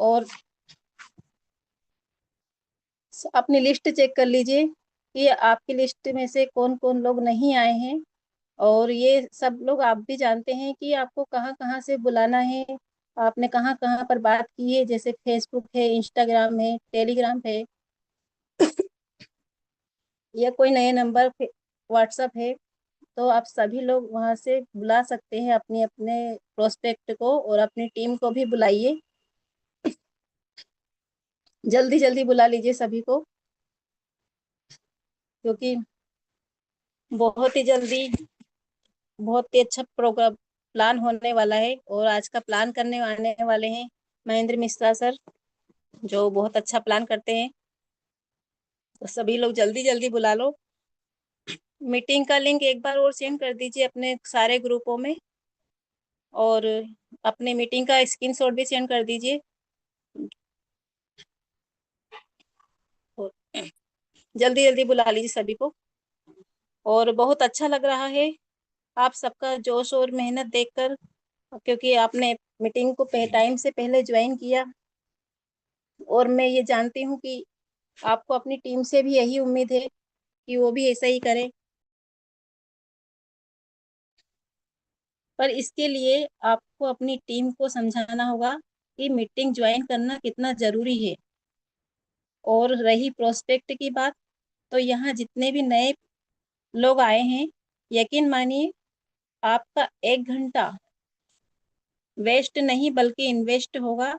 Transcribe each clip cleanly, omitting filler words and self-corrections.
और अपनी list check कर लीजिए कि आपकी लिस्ट में से कौन कौन लोग नहीं आए हैं। और ये सब लोग आप भी जानते हैं कि आपको कहाँ कहाँ से बुलाना है, आपने कहाँ कहाँ पर बात की है, जैसे फेसबुक है, इंस्टाग्राम है, टेलीग्राम है, या कोई नए नंबर व्हाट्सएप है। तो आप सभी लोग वहां से बुला सकते हैं अपने अपने प्रोस्पेक्ट को, और अपनी टीम को भी बुलाइए। जल्दी जल्दी बुला लीजिए सभी को, क्योंकि बहुत ही जल्दी बहुत ही अच्छा प्रोग्राम प्लान होने वाला है। और आज का प्लान करने आने वाले हैं महेंद्र मिश्रा सर, जो बहुत अच्छा प्लान करते हैं। तो सभी लोग जल्दी जल्दी बुला लो। मीटिंग का लिंक एक बार और सेंड कर दीजिए अपने सारे ग्रुपों में, और अपने मीटिंग का स्क्रीनशॉट भी सेंड कर दीजिए। और जल्दी जल्दी बुला लीजिए सभी को। और बहुत अच्छा लग रहा है आप सबका जोश और मेहनत देखकर, क्योंकि आपने मीटिंग को टाइम से पहले ज्वाइन किया। और मैं ये जानती हूँ कि आपको अपनी टीम से भी यही उम्मीद है कि वो भी ऐसा ही करे। पर इसके लिए आपको अपनी टीम को समझाना होगा कि मीटिंग ज्वाइन करना कितना जरूरी है। और रही प्रोस्पेक्ट की बात, तो यहाँ जितने भी नए लोग आए हैं, यकीन मानिए आपका 1 घंटा वेस्ट नहीं बल्कि इन्वेस्ट होगा।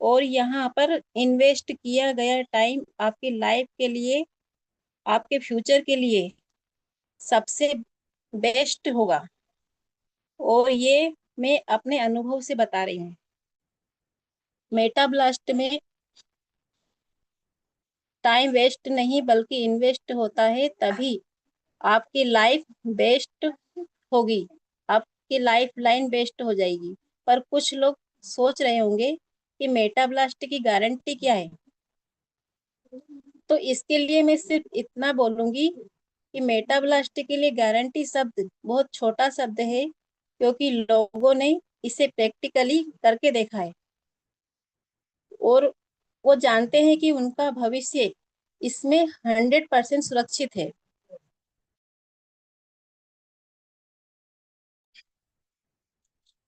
और यहाँ पर इन्वेस्ट किया गया टाइम आपकी लाइफ के लिए, आपके फ्यूचर के लिए सबसे बेस्ट होगा। और ये मैं अपने अनुभव से बता रही हूँ। मेटा ब्लास्ट में टाइम वेस्ट नहीं बल्कि इन्वेस्ट होता है, तभी आपकी लाइफ बेस्ट होगी, आपकी लाइफ लाइन बेस्ट हो जाएगी। पर कुछ लोग सोच रहे होंगे कि मेटा ब्लास्ट की गारंटी क्या है। तो इसके लिए मैं सिर्फ इतना बोलूंगी कि मेटा ब्लास्ट के लिए गारंटी शब्द बहुत छोटा शब्द है, क्योंकि लोगों ने इसे प्रैक्टिकली करके देखा है। और वो जानते हैं कि उनका भविष्य इसमें 100% सुरक्षित है।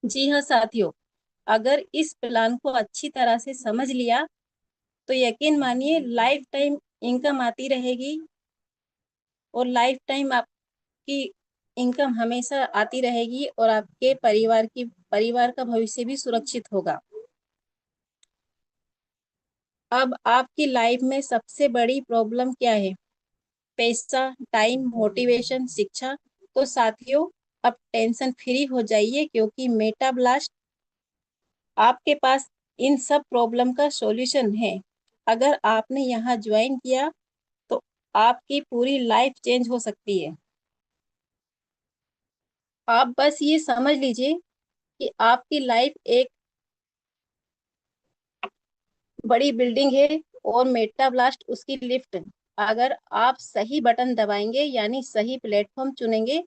जी हाँ साथियों, अगर इस प्लान को अच्छी तरह से समझ लिया, तो यकीन मानिए लाइफ टाइम इनकम आती रहेगी। और लाइफ टाइम आपकी इनकम हमेशा आती रहेगी, और आपके परिवार का भविष्य भी सुरक्षित होगा। अब आपकी लाइफ में सबसे बड़ी प्रॉब्लम क्या है? पैसा, टाइम, मोटिवेशन, शिक्षा। तो साथियों, अब टेंशन फ्री हो जाइए, क्योंकि मेटा ब्लास्ट आपके पास इन सब प्रॉब्लम का सॉल्यूशन है। अगर आपने यहाँ ज्वाइन किया, तो आपकी पूरी लाइफ चेंज हो सकती है। आप बस ये समझ लीजिए कि आपकी लाइफ एक बड़ी बिल्डिंग है, और मेटा ब्लास्ट उसकी लिफ्ट। अगर आप सही बटन दबाएंगे, यानी सही प्लेटफॉर्म चुनेंगे,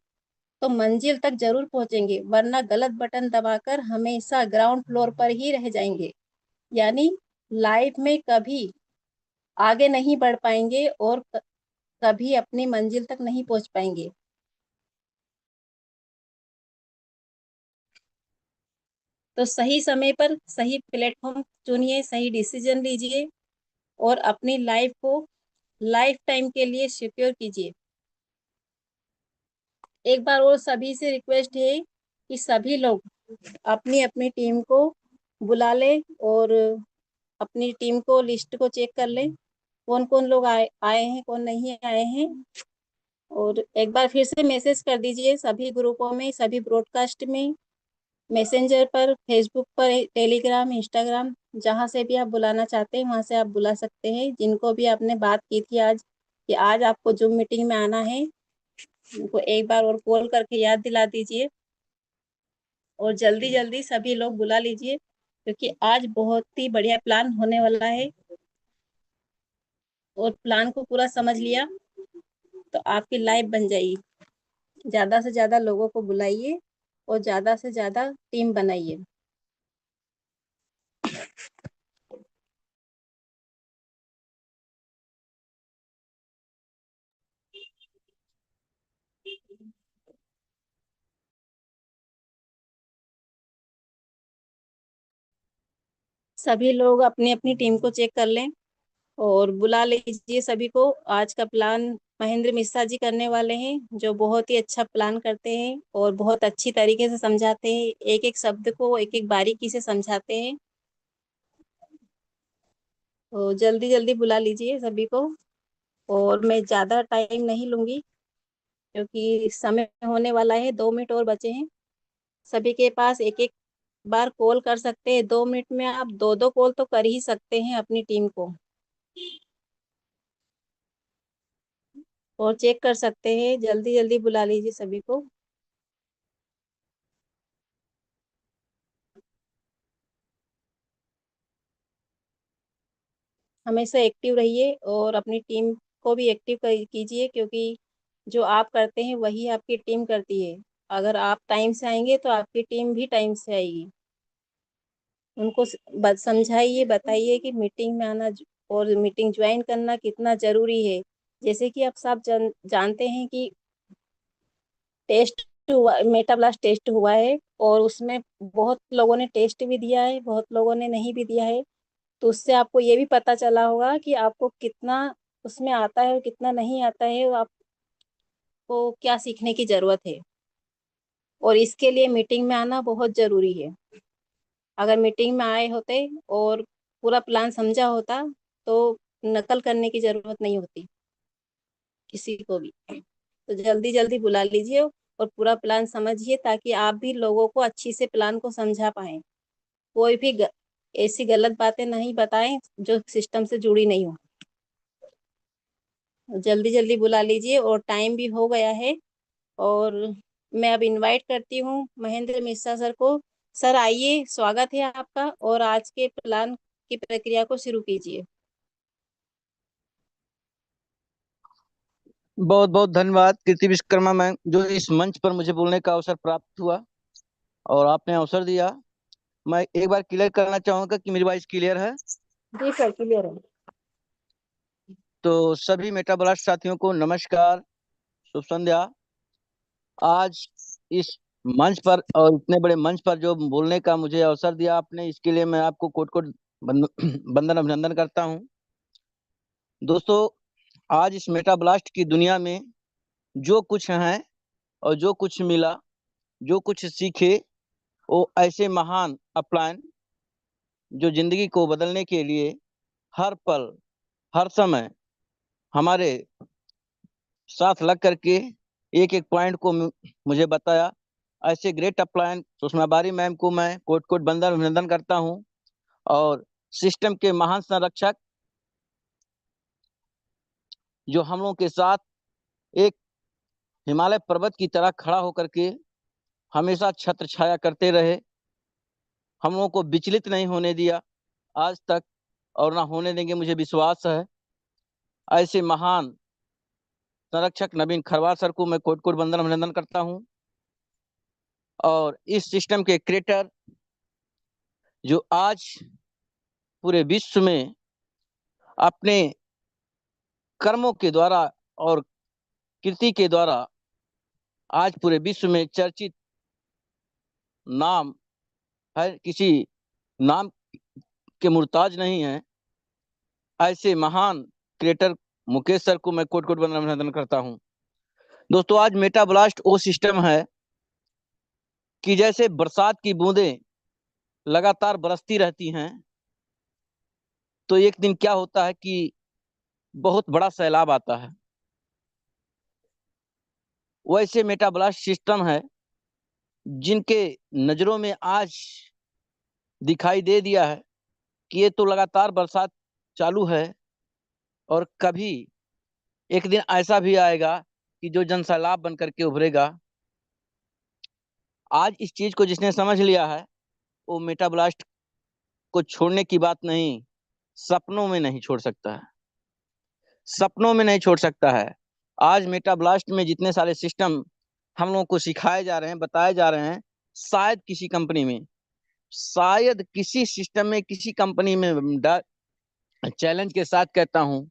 तो मंजिल तक जरूर पहुंचेंगे, वरना गलत बटन दबाकर हमेशा ग्राउंड फ्लोर पर ही रह जाएंगे। यानी लाइफ में कभी आगे नहीं बढ़ पाएंगे, और कभी अपनी मंजिल तक नहीं पहुंच पाएंगे। तो सही समय पर सही प्लेटफॉर्म चुनिए, सही डिसीजन लीजिए, और अपनी लाइफ को लाइफ टाइम के लिए सिक्योर कीजिए। एक बार और सभी से रिक्वेस्ट है कि सभी लोग अपनी अपनी टीम को बुला लें, और अपनी टीम को लिस्ट को चेक कर लें, कौन कौन लोग आए हैं, कौन नहीं आए हैं। और एक बार फिर से मैसेज कर दीजिए सभी ग्रुपों में, सभी ब्रॉडकास्ट में, मैसेंजर पर, फेसबुक पर, टेलीग्राम, इंस्टाग्राम, जहाँ से भी आप बुलाना चाहते हैं वहां से आप बुला सकते हैं। जिनको भी आपने बात की थी आज कि आज आपको जूम मीटिंग में आना है, उनको एक बार और कॉल करके याद दिला दीजिए। और जल्दी जल्दी सभी लोग बुला लीजिए, क्योंकि आज बहुत ही बढ़िया प्लान होने वाला है। और प्लान को पूरा समझ लिया तो आपकी लाइफ बन जाएगी। ज्यादा से ज्यादा लोगों को बुलाइए, और ज्यादा से ज्यादा टीम बनाइए। सभी लोग अपनी अपनी टीम को चेक कर लें और बुला लीजिए सभी को। आज का प्लान महेंद्र मिश्रा जी करने वाले हैं, जो बहुत ही अच्छा प्लान करते हैं और बहुत अच्छी तरीके से समझाते हैं, एक एक शब्द को एक एक बारीकी से समझाते हैं। तो जल्दी जल्दी बुला लीजिए सभी को। और मैं ज़्यादा टाइम नहीं लूंगी, क्योंकि समय होने वाला है, 2 मिनट और बचे हैं। सभी के पास एक एक बार कॉल कर सकते हैं, 2 मिनट में आप दो दो कॉल तो कर ही सकते हैं अपनी टीम को, और चेक कर सकते हैं। जल्दी जल्दी बुला लीजिए सभी को। हमेशा एक्टिव रहिए और अपनी टीम को भी एक्टिव कीजिए, क्योंकि जो आप करते हैं वही आपकी टीम करती है। अगर आप टाइम से आएंगे तो आपकी टीम भी टाइम से आएगी। उनको समझाइए, बताइए कि मीटिंग में आना और मीटिंग ज्वाइन करना कितना जरूरी है। जैसे कि आप सब जानते हैं कि टेस्ट हुआ, मेटा ब्लास्ट टेस्ट हुआ है, और उसमें बहुत लोगों ने टेस्ट भी दिया है, बहुत लोगों ने नहीं भी दिया है। तो उससे आपको ये भी पता चला होगा कि आपको कितना उसमें आता है और कितना नहीं आता है, और आपको क्या सीखने की जरूरत है। और इसके लिए मीटिंग में आना बहुत जरूरी है। अगर मीटिंग में आए होते और पूरा प्लान समझा होता, तो नकल करने की जरूरत नहीं होती किसी को भी। तो जल्दी जल्दी बुला लीजिए और पूरा प्लान समझिए, ताकि आप भी लोगों को अच्छी से प्लान को समझा पाए। कोई भी ऐसी गलत बातें नहीं बताएं जो सिस्टम से जुड़ी नहीं हो। जल्दी जल्दी बुला लीजिए, और टाइम भी हो गया है। और मैं अब इनवाइट करती हूँ महेंद्र मिश्रा सर को। सर आइए, स्वागत है आपका, और आज के प्लान की प्रक्रिया को शुरू कीजिए। बहुत बहुत धन्यवाद कृति विश्वकर्मा मैम, जो इस मंच पर मुझे बोलने का अवसर प्राप्त हुआ और आपने अवसर दिया। मैं एक बार क्लियर करना चाहूंगा कि मेरी वॉइस क्लियर है। जी सर, क्लियर है। तो सभी मेटाब्लास्ट साथियों को नमस्कार, शुभ संध्या। आज इस मंच पर और इतने बड़े मंच पर जो बोलने का मुझे अवसर दिया आपने, इसके लिए मैं आपको कोट कोट वंदन अभिनंदन करता हूं। दोस्तों, आज इस मेटाब्लास्ट की दुनिया में जो कुछ है और जो कुछ मिला, जो कुछ सीखे, वो ऐसे महान अपलायन जो जिंदगी को बदलने के लिए हर पल हर समय हमारे साथ लग करके एक एक पॉइंट को मुझे बताया। ऐसे ग्रेट अपलायन सुषमा बारी मैम को मैं कोट कोट बंदन अभिनंदन करता हूँ। और सिस्टम के महान संरक्षक, जो हम लोगों के साथ एक हिमालय पर्वत की तरह खड़ा होकर के हमेशा छत्र छाया करते रहे, हम लोगों को विचलित नहीं होने दिया आज तक, और ना होने देंगे, मुझे विश्वास है। ऐसे महान संरक्षक नवीन खरवार सर को मैं कोट कोट वंदन अभिनंदन करता हूं। और इस सिस्टम के क्रिएटर, जो आज पूरे विश्व में अपने कर्मों के द्वारा और कृति के द्वारा आज पूरे विश्व में चर्चित नाम है, किसी नाम के मुर्ताज नहीं है, ऐसे महान क्रिएटर मुकेश सर को मैं कोट कोट वंदन अभिनंदन करता हूं। दोस्तों, आज मेटा ब्लास्ट वो सिस्टम है कि जैसे बरसात की बूंदें लगातार बरसती रहती हैं, तो एक दिन क्या होता है कि बहुत बड़ा सैलाब आता है। वैसे मेटा ब्लास्ट सिस्टम है जिनके नजरों में आज दिखाई दे दिया है कि ये तो लगातार बरसात चालू है, और कभी एक दिन ऐसा भी आएगा कि जो जन सैलाब बन करके उभरेगा। आज इस चीज को जिसने समझ लिया है, वो मेटा ब्लास्ट को छोड़ने की बात नहीं, सपनों में नहीं छोड़ सकता है, सपनों में नहीं छोड़ सकता है। आज मेटा ब्लास्ट में जितने सारे सिस्टम हम लोगों को सिखाए जा रहे हैं, बताए जा रहे हैं, शायद किसी कंपनी में, शायद किसी सिस्टम में, किसी कंपनी में, चैलेंज के साथ कहता हूं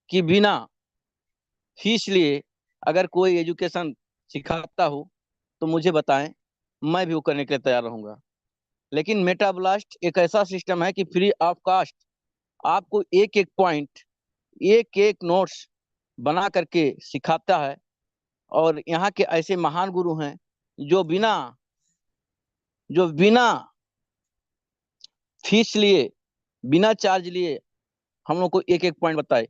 कि बिना फीस लिए अगर कोई एजुकेशन सिखाता हो तो मुझे बताएं, मैं भी वो करने के लिए तैयार रहूंगा। लेकिन मेटा ब्लास्ट एक ऐसा सिस्टम है कि फ्री ऑफ कॉस्ट आपको एक एक पॉइंट, एक एक नोट्स बना करके सिखाता है। और यहाँ के ऐसे महान गुरु हैं जो बिना जो बिना फीस लिए, बिना चार्ज लिए हम लोग को एक एक पॉइंट बताए।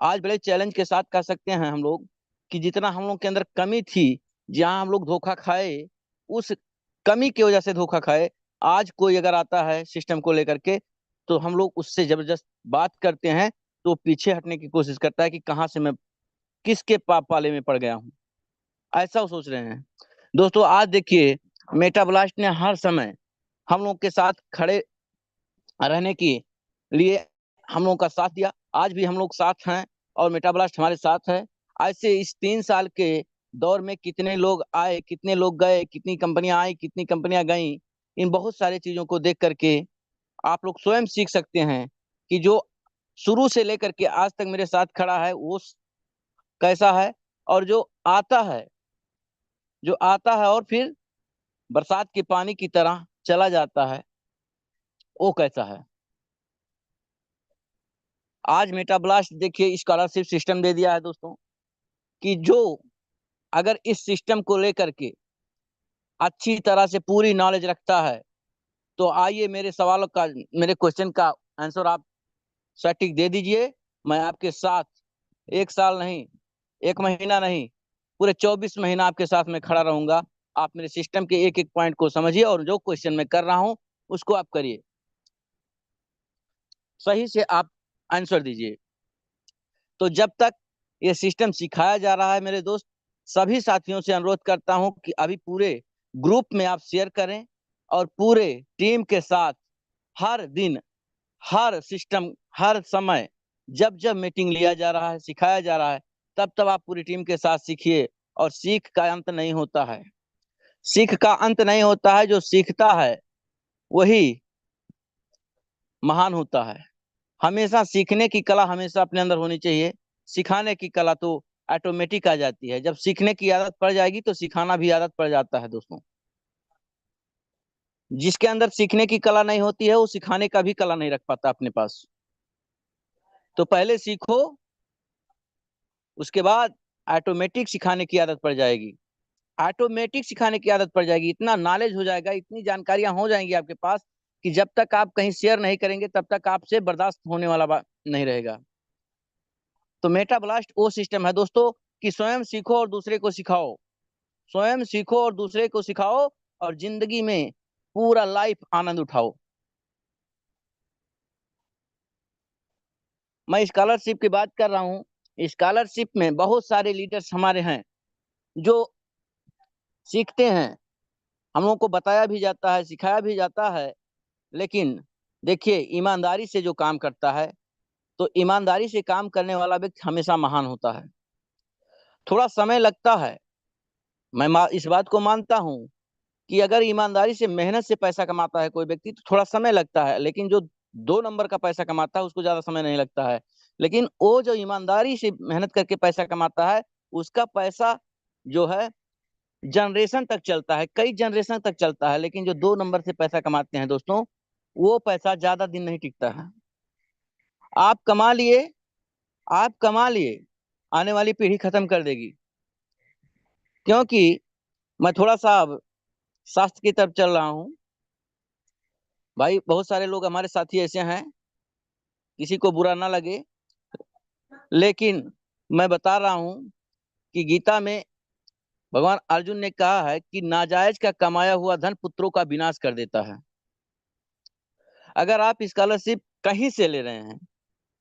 आज बड़े चैलेंज के साथ कह सकते हैं हम लोग कि जितना हम लोग के अंदर कमी थी, जहां हम लोग धोखा खाए, उस कमी की वजह से धोखा खाए। आज कोई अगर आता है सिस्टम को लेकर के, तो हम लोग उससे जबरदस्त बात करते हैं तो पीछे हटने की कोशिश करता है कि कहां से मैं किसके पाले में पड़ गया हूं, ऐसा वो सोच रहे हैं। दोस्तों आज देखिए, मेटा ब्लास्ट ने हर समय हम लोग के साथ खड़े रहने के लिए हम लोग का साथ दिया। आज भी हम लोग साथ हैं और मेटा ब्लास्ट हमारे साथ है। ऐसे इस 3 साल के दौर में कितने लोग आए, कितने लोग गए, कितनी कंपनियां आई, कितनी कंपनियां गई, इन बहुत सारी चीजों को देख करके आप लोग स्वयं सीख सकते हैं कि जो शुरू से लेकर के आज तक मेरे साथ खड़ा है वो कैसा है, और जो आता है और फिर बरसात के पानी की तरह चला जाता है, वो कैसा है। आज मेटा ब्लास्ट देखिए स्कॉलरशिप सिस्टम दे दिया है दोस्तों, कि जो अगर इस सिस्टम को लेकर के अच्छी तरह से पूरी नॉलेज रखता है, तो आइए मेरे सवालों का, मेरे क्वेश्चन का आंसर आप सटीक दे दीजिए। मैं आपके साथ 1 साल नहीं, 1 महीना नहीं, पूरे 24 महीना आपके साथ में खड़ा रहूंगा। आप मेरे सिस्टम के एक एक पॉइंट को समझिए और जो क्वेश्चन मैं कर रहा हूं उसको आप करिए, सही से आप आंसर दीजिए। तो जब तक ये सिस्टम सिखाया जा रहा है मेरे दोस्त, सभी साथियों से अनुरोध करता हूं कि अभी पूरे ग्रुप में आप शेयर करें और पूरे टीम के साथ हर दिन, हर सिस्टम, हर समय जब जब मीटिंग लिया जा रहा है, सिखाया जा रहा है, तब तब आप पूरी टीम के साथ सीखिए। और सीख का अंत नहीं होता है, सीख का अंत नहीं होता है, जो सीखता है वही महान होता है। हमेशा सीखने की कला हमेशा अपने अंदर होनी चाहिए। सिखाने की कला तो ऑटोमेटिक आ जाती है, जब सीखने की आदत पड़ जाएगी तो सिखाना भी आदत पड़ जाता है दोस्तों। जिसके अंदर सीखने की कला नहीं होती है वो सिखाने का भी कला नहीं रख पाता अपने पास। तो पहले सीखो, उसके बाद ऑटोमेटिक सिखाने की आदत पड़ जाएगी। ऑटोमेटिक सिखाने की आदत पड़ जाएगी, इतना नॉलेज हो जाएगा, इतनी जानकारियां हो जाएंगी आपके पास कि जब तक आप कहीं शेयर नहीं करेंगे तब तक आपसे बर्दाश्त होने वाला बात नहीं रहेगा। तो मेटा ब्लास्ट वो सिस्टम है दोस्तों कि स्वयं सीखो और दूसरे को सिखाओ, स्वयं सीखो और दूसरे को सिखाओ, और जिंदगी में पूरा लाइफ आनंद उठाओ। मैं स्कॉलरशिप की बात कर रहा हूँ। स्कॉलरशिप में बहुत सारे लीडर्स हमारे हैं जो सीखते हैं, हम लोग को बताया भी जाता है, सिखाया भी जाता है। लेकिन देखिए, ईमानदारी से जो काम करता है, तो ईमानदारी से काम करने वाला व्यक्ति हमेशा महान होता है। थोड़ा समय लगता है, मैं इस बात को मानता हूँ कि अगर ईमानदारी से, मेहनत से पैसा कमाता है कोई व्यक्ति तो थोड़ा समय लगता है, लेकिन जो 2 नंबर का पैसा कमाता है उसको ज्यादा समय नहीं लगता है। लेकिन वो जो ईमानदारी से मेहनत करके पैसा कमाता है, उसका पैसा जो है जनरेशन तक चलता है, कई जनरेशन तक चलता है। लेकिन जो 2 नंबर से पैसा कमाते हैं दोस्तों, वो पैसा ज्यादा दिन नहीं टिकता है। आप कमा लिए, आप कमा लिए, आने वाली पीढ़ी खत्म कर देगी। क्योंकि मैं थोड़ा सा अब शास्त्र की तरफ चल रहा हूँ। भाई बहुत सारे लोग हमारे साथी ऐसे हैं, किसी को बुरा ना लगे, लेकिन मैं बता रहा हूं कि गीता में भगवान अर्जुन ने कहा है कि नाजायज का कमाया हुआ धन पुत्रों का विनाश कर देता है। अगर आप स्कॉलरशिप कहीं से ले रहे हैं,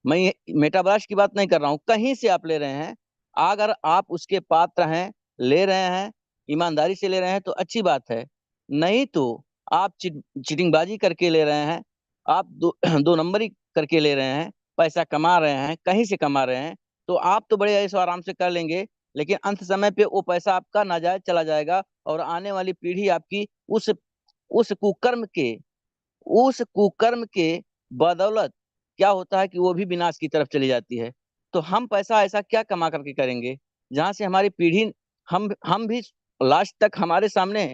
मैं मेटावर्स की बात नहीं कर रहा हूं, कहीं से आप ले रहे हैं, अगर आप उसके पात्र हैं, ले रहे हैं, ईमानदारी से ले रहे हैं तो अच्छी बात है। नहीं तो आप चीटिंगबाजी करके ले रहे हैं, आप 2 नंबरी करके ले रहे हैं, पैसा कमा रहे हैं, कहीं से कमा रहे हैं, तो आप तो बड़े ऐसे आराम से कर लेंगे, लेकिन अंत समय पे वो पैसा आपका नाजायज चला जाएगा। और आने वाली पीढ़ी आपकी उस कुकर्म के उस कुकर्म के बदौलत क्या होता है कि वो भी विनाश की तरफ चली जाती है। तो हम पैसा ऐसा क्या कमा करके करेंगे जहां से हमारी पीढ़ी, हम भी लास्ट तक हमारे सामने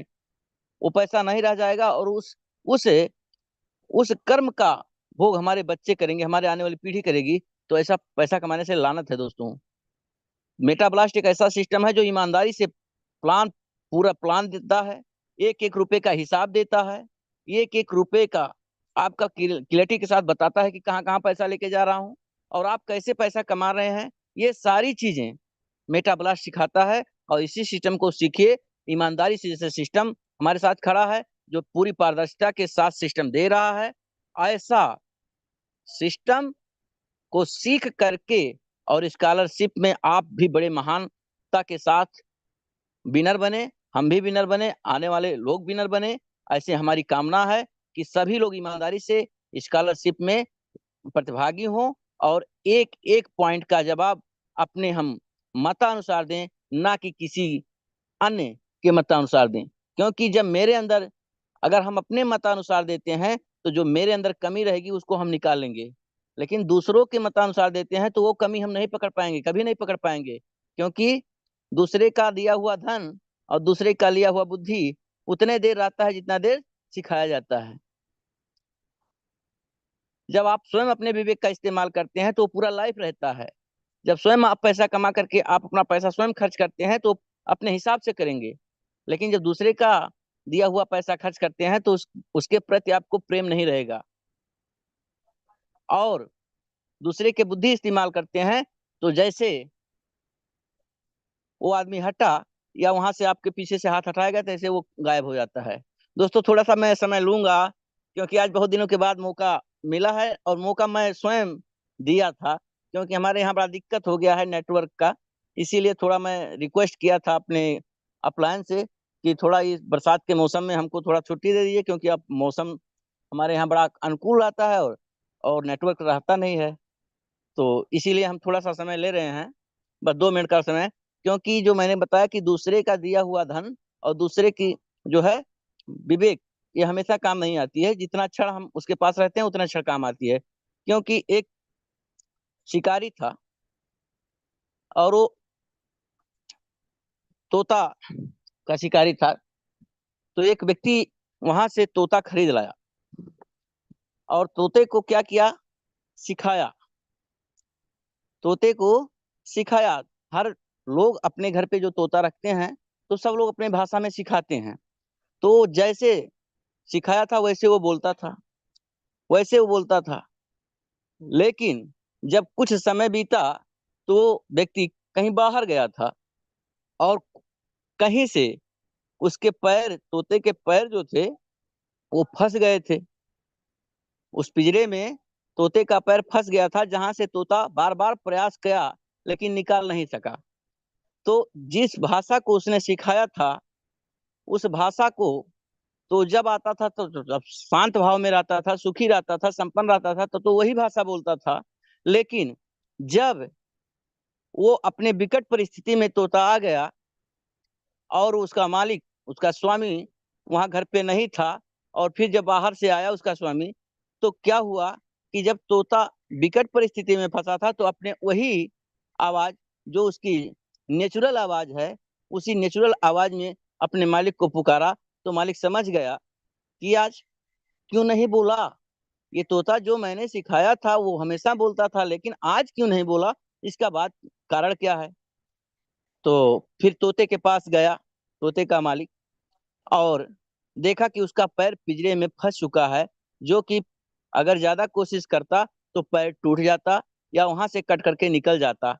वो पैसा नहीं रह जाएगा, और उस कर्म का भोग हमारे बच्चे करेंगे, हमारे आने वाली पीढ़ी करेगी, तो ऐसा पैसा कमाने से लानत है दोस्तों। मेटाब्लास्ट एक ऐसा सिस्टम है जो ईमानदारी से पूरा प्लान देता है, एक एक रुपए का हिसाब देता है, एक एक रुपए का आपका क्लियरिटी के साथ बताता है कि कहाँ कहाँ पैसा लेके जा रहा हूँ और आप कैसे पैसा कमा रहे हैं। ये सारी चीजें मेटाब्लास्ट सिखाता है और इसी सिस्टम को सीखिए। ईमानदारी से जैसे सिस्टम हमारे साथ खड़ा है, जो पूरी पारदर्शिता के साथ सिस्टम दे रहा है, ऐसा सिस्टम को सीख करके और स्कॉलरशिप में आप भी बड़े महानता के साथ विनर बने, हम भी विनर बने, आने वाले लोग विनर बने। ऐसे हमारी कामना है कि सभी लोग ईमानदारी से स्कॉलरशिप में प्रतिभागी हों और एक एक पॉइंट का जवाब अपने हम मतानुसार दें, ना कि किसी अन्य के मतानुसार दें। क्योंकि जब मेरे अंदर अगर हम अपने मतानुसार देते हैं तो जो मेरे अंदर कमी रहेगी उसको हम निकाल लेंगे, लेकिन दूसरों के मतानुसार देते हैं तो वो कमी हम नहीं पकड़ पाएंगे, कभी नहीं पकड़ पाएंगे। क्योंकि दूसरे का दिया हुआ धन और दूसरे का लिया हुआ बुद्धि उतने देर रहता है जितना देर सिखाया जाता है। जब आप स्वयं अपने विवेक का इस्तेमाल करते हैं तो पूरा लाइफ रहता है। जब स्वयं आप पैसा कमा करके आप अपना पैसा स्वयं खर्च करते हैं तो अपने हिसाब से करेंगे, लेकिन जब दूसरे का दिया हुआ पैसा खर्च करते हैं तो उसके प्रति आपको प्रेम नहीं रहेगा। और दूसरे के बुद्धि इस्तेमाल करते हैं तो जैसे वो आदमी हटा या वहां से आपके पीछे से हाथ हटाएगा तैसे वो गायब हो जाता है। दोस्तों थोड़ा सा मैं समय लूंगा क्योंकि आज बहुत दिनों के बाद मौका मिला है और मौका मैं स्वयं दिया था, क्योंकि हमारे यहाँ बड़ा दिक्कत हो गया है नेटवर्क का। इसीलिए थोड़ा मैं रिक्वेस्ट किया था अपने अपलायन से कि थोड़ा इस बरसात के मौसम में हमको थोड़ा छुट्टी दे दीजिए, क्योंकि अब मौसम हमारे यहाँ बड़ा अनुकूल आता है और नेटवर्क रहता नहीं है। तो इसीलिए हम थोड़ा सा समय ले रहे हैं, बस 2 मिनट का समय। क्योंकि जो मैंने बताया कि दूसरे का दिया हुआ धन और दूसरे की जो है विवेक, ये हमेशा काम नहीं आती है। जितना क्षण हम उसके पास रहते हैं उतना क्षण काम आती है। क्योंकि एक शिकारी था और वो तोता का शिकारी था, तो एक व्यक्ति वहां से तोता खरीद लाया और तोते को क्या किया, सिखाया। तोते को सिखाया। हर लोग अपने घर पे जो तोता रखते हैं तो सब लोग अपने भाषा में सिखाते हैं। तो जैसे सिखाया था वैसे वो बोलता था, वैसे वो बोलता था। लेकिन जब कुछ समय बीता तो व्यक्ति कहीं बाहर गया था और कहीं से उसके पैर, तोते के पैर जो थे वो फंस गए थे उस पिंजरे में। तोते का पैर फंस गया था जहां से तोता बार बार प्रयास किया लेकिन निकाल नहीं सका। तो जिस भाषा को उसने सिखाया था उस भाषा को तो जब आता था तो जब शांत भाव में रहता था, सुखी रहता था, संपन्न रहता था तो वही भाषा बोलता था। लेकिन जब वो अपने विकट परिस्थिति में तोता आ गया और उसका मालिक, उसका स्वामी वहां घर पे नहीं था और फिर जब बाहर से आया उसका स्वामी, तो क्या हुआ कि जब तोता विकट परिस्थिति में फंसा था तो अपने वही आवाज जो उसकी नेचुरल आवाज है, उसी नेचुरल आवाज में अपने मालिक को पुकारा। तो मालिक समझ गया कि आज क्यों नहीं बोला, ये तोता जो मैंने सिखाया था वो हमेशा बोलता था लेकिन आज क्यों नहीं बोला, इसका बात कारण क्या है। तो फिर तोते के पास गया तोते का मालिक और देखा कि उसका पैर पिंजरे में फंस चुका है, जो कि अगर ज्यादा कोशिश करता तो पैर टूट जाता या वहां से कट करके निकल जाता।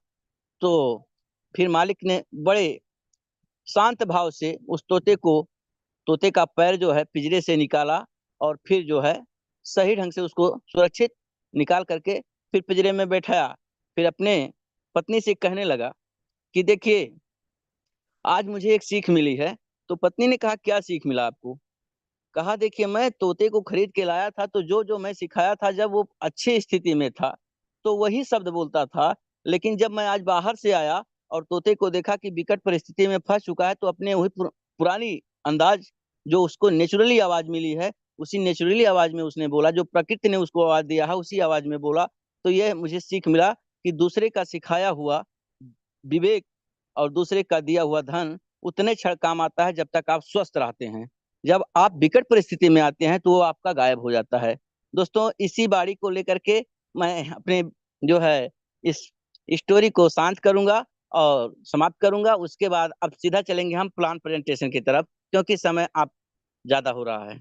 तो फिर मालिक ने बड़े शांत भाव से उस तोते का पैर जो है पिंजरे से निकाला और फिर जो है सही ढंग से उसको सुरक्षित निकाल करके फिर पिंजरे में बैठाया। फिर अपने पत्नी से कहने लगा कि देखिए आज मुझे एक सीख मिली है। तो पत्नी ने कहा क्या सीख मिला आपको। कहा देखिए मैं तोते को खरीद के लाया था तो जो जो मैं सिखाया था जब वो अच्छी स्थिति में था तो वही शब्द बोलता था, लेकिन जब मैं आज बाहर से आया और तोते को देखा कि विकट परिस्थिति में फंस चुका है तो अपने वही पुरानी अंदाज जो उसको नेचुरली आवाज मिली है उसी नेचुरली आवाज में उसने बोला, जो प्रकृति ने उसको आवाज दिया है उसी आवाज में बोला। तो यह मुझे सीख मिला कि दूसरे का सिखाया हुआ विवेक और दूसरे का दिया हुआ धन उतने क्षण काम आता है जब तक आप स्वस्थ रहते हैं। जब आप विकट परिस्थिति में आते हैं तो वो आपका गायब हो जाता है। दोस्तों, इसी बारी को लेकर के मैं अपने जो है इस स्टोरी को शांत करूंगा और समाप्त करूंगा। उसके बाद अब सीधा चलेंगे हम प्लान प्रेजेंटेशन की तरफ, क्योंकि समय आप ज्यादा हो रहा है।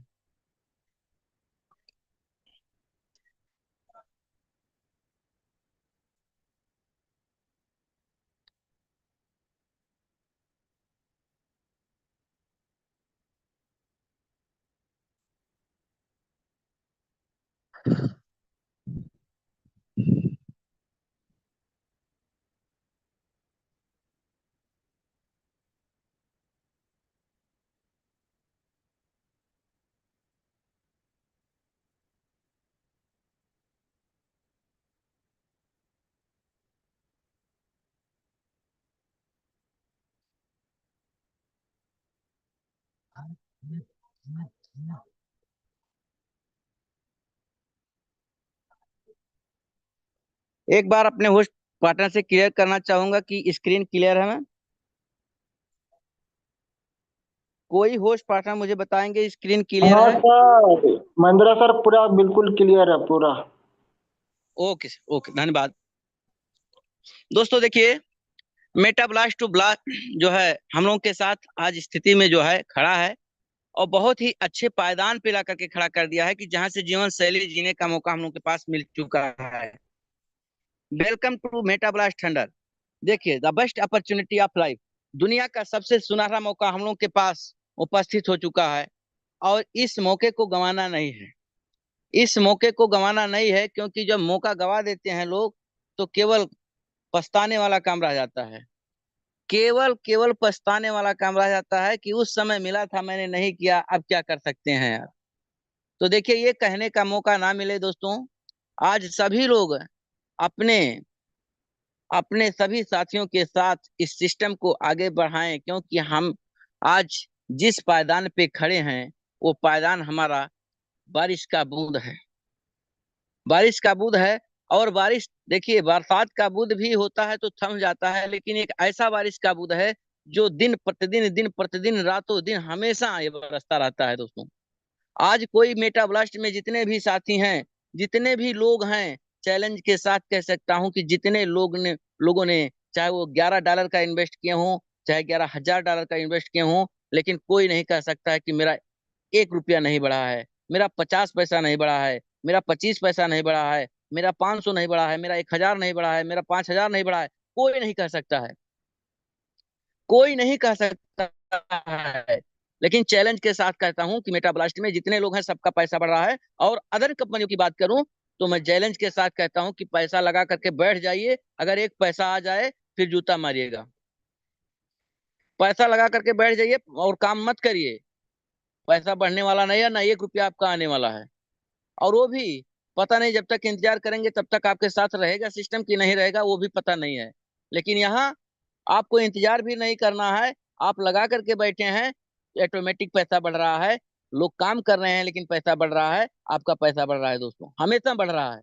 एक बार अपने होस्ट पार्टनर से क्लियर करना चाहूंगा कि स्क्रीन क्लियर है ना? कोई होस्ट पार्टनर मुझे बताएंगे स्क्रीन क्लियर हाँ है? सर, महिंद्रा सर पूरा बिल्कुल क्लियर है पूरा। ओके ओके, धन्यवाद। दोस्तों देखिए, मेटा ब्लास्ट टू ब्लास्ट जो है हम लोगों के साथ आज स्थिति में जो है खड़ा है, और बहुत ही अच्छे पायदान पे ला करके खड़ा कर दिया है कि जहां से जीवन शैली जीने का मौका हम लोग के पास मिल चुका है। Welcome to Meta Blast Thunder. देखिए, the best opportunity of life, दुनिया का सबसे सुनहरा मौका हम लोग के पास उपस्थित हो चुका है, और इस मौके को गंवाना नहीं है। इस मौके को गंवाना नहीं है, क्योंकि जब मौका गंवा देते हैं लोग तो केवल पछताने वाला काम रह जाता है। केवल केवल पछताने वाला काम रह जाता है कि उस समय मिला था मैंने नहीं किया, अब क्या कर सकते हैं यार। तो देखिए, ये कहने का मौका ना मिले दोस्तों। आज सभी लोग अपने अपने सभी साथियों के साथ इस सिस्टम को आगे बढ़ाएं, क्योंकि हम आज जिस पायदान पे खड़े हैं वो पायदान हमारा बारिश का बूंद है। बारिश का बूंद है। और बारिश, देखिए, बरसात का बूंद भी होता है तो थम जाता है, लेकिन एक ऐसा बारिश का बूंद है जो दिन प्रतिदिन रातों दिन हमेशा ये बरसता रहता है दोस्तों। आज कोई मेटा ब्लास्ट में जितने भी साथी हैं, जितने भी लोग हैं, चैलेंज के साथ कह सकता हूं कि जितने लोगों ने चाहे वो $11 का इन्वेस्ट किए हों, चाहे $11,000 का इन्वेस्ट किए हों, लेकिन कोई नहीं कह सकता है कि मेरा 1 रुपया नहीं बढ़ा है, मेरा 50 पैसा नहीं बढ़ा है, मेरा 25 पैसा नहीं बढ़ा है, मेरा 500 नहीं बढ़ा है, मेरा 1,000 नहीं बढ़ा है, मेरा 5,000 नहीं बढ़ा है। कोई नहीं कह सकता है, कोई नहीं कह सकता है। लेकिन चैलेंज के साथ कहता हूं कि मेटा ब्लास्ट में जितने लोग हैं सबका पैसा बढ़ रहा है। और अदर कंपनियों की बात करूं तो मैं चैलेंज के साथ कहता हूं कि पैसा लगा करके बैठ जाइए, अगर एक पैसा आ जाए फिर जूता मारिएगा। पैसा लगा करके बैठ जाइए और काम मत करिए। पैसा बढ़ने वाला नहीं है, ना 1 रुपया आपका आने वाला है। और वो भी पता नहीं, जब तक इंतजार करेंगे तब तक आपके साथ रहेगा सिस्टम की नहीं रहेगा वो भी पता नहीं है। लेकिन यहाँ आपको इंतजार भी नहीं करना है, आप लगा करके बैठे हैं, ऑटोमेटिक पैसा बढ़ रहा है। लोग काम कर रहे हैं लेकिन पैसा बढ़ रहा है, आपका पैसा बढ़ रहा है दोस्तों, हमेशा बढ़ रहा है।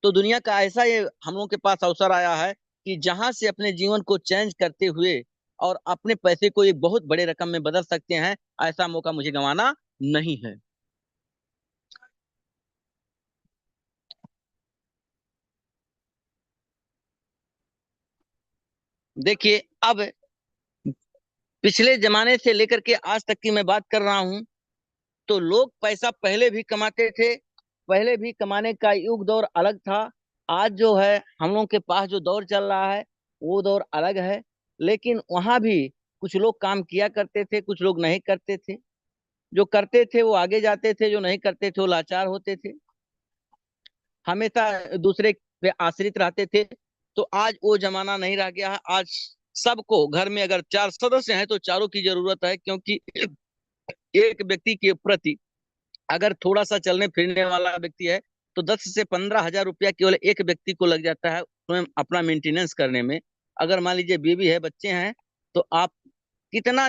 तो दुनिया का ऐसा ये हम लोग के पास अवसर आया है कि जहां से अपने जीवन को चेंज करते हुए और अपने पैसे को एक बहुत बड़े रकम में बदल सकते हैं। ऐसा मौका मुझे गंवाना नहीं है। देखिए, अब पिछले जमाने से लेकर के आज तक की मैं बात कर रहा हूं, तो लोग पैसा पहले भी कमाते थे। पहले भी कमाने का युग दौर अलग था। आज जो है हम लोगों के पास जो दौर चल रहा है वो दौर अलग है। लेकिन वहां भी कुछ लोग काम किया करते थे, कुछ लोग नहीं करते थे। जो करते थे वो आगे जाते थे, जो नहीं करते थे वो लाचार होते थे, हमेशा दूसरे पे आश्रित रहते थे। तो आज वो जमाना नहीं रह गया है। आज सबको, घर में अगर 4 सदस्य हैं तो चारों की जरूरत है, क्योंकि एक व्यक्ति के प्रति अगर थोड़ा सा चलने फिरने वाला व्यक्ति है तो 10 से 15 हजार रुपया केवल एक व्यक्ति को लग जाता है स्वयं अपना मेंटेनेंस करने में। अगर मान लीजिए बीवी है, बच्चे हैं, तो आप कितना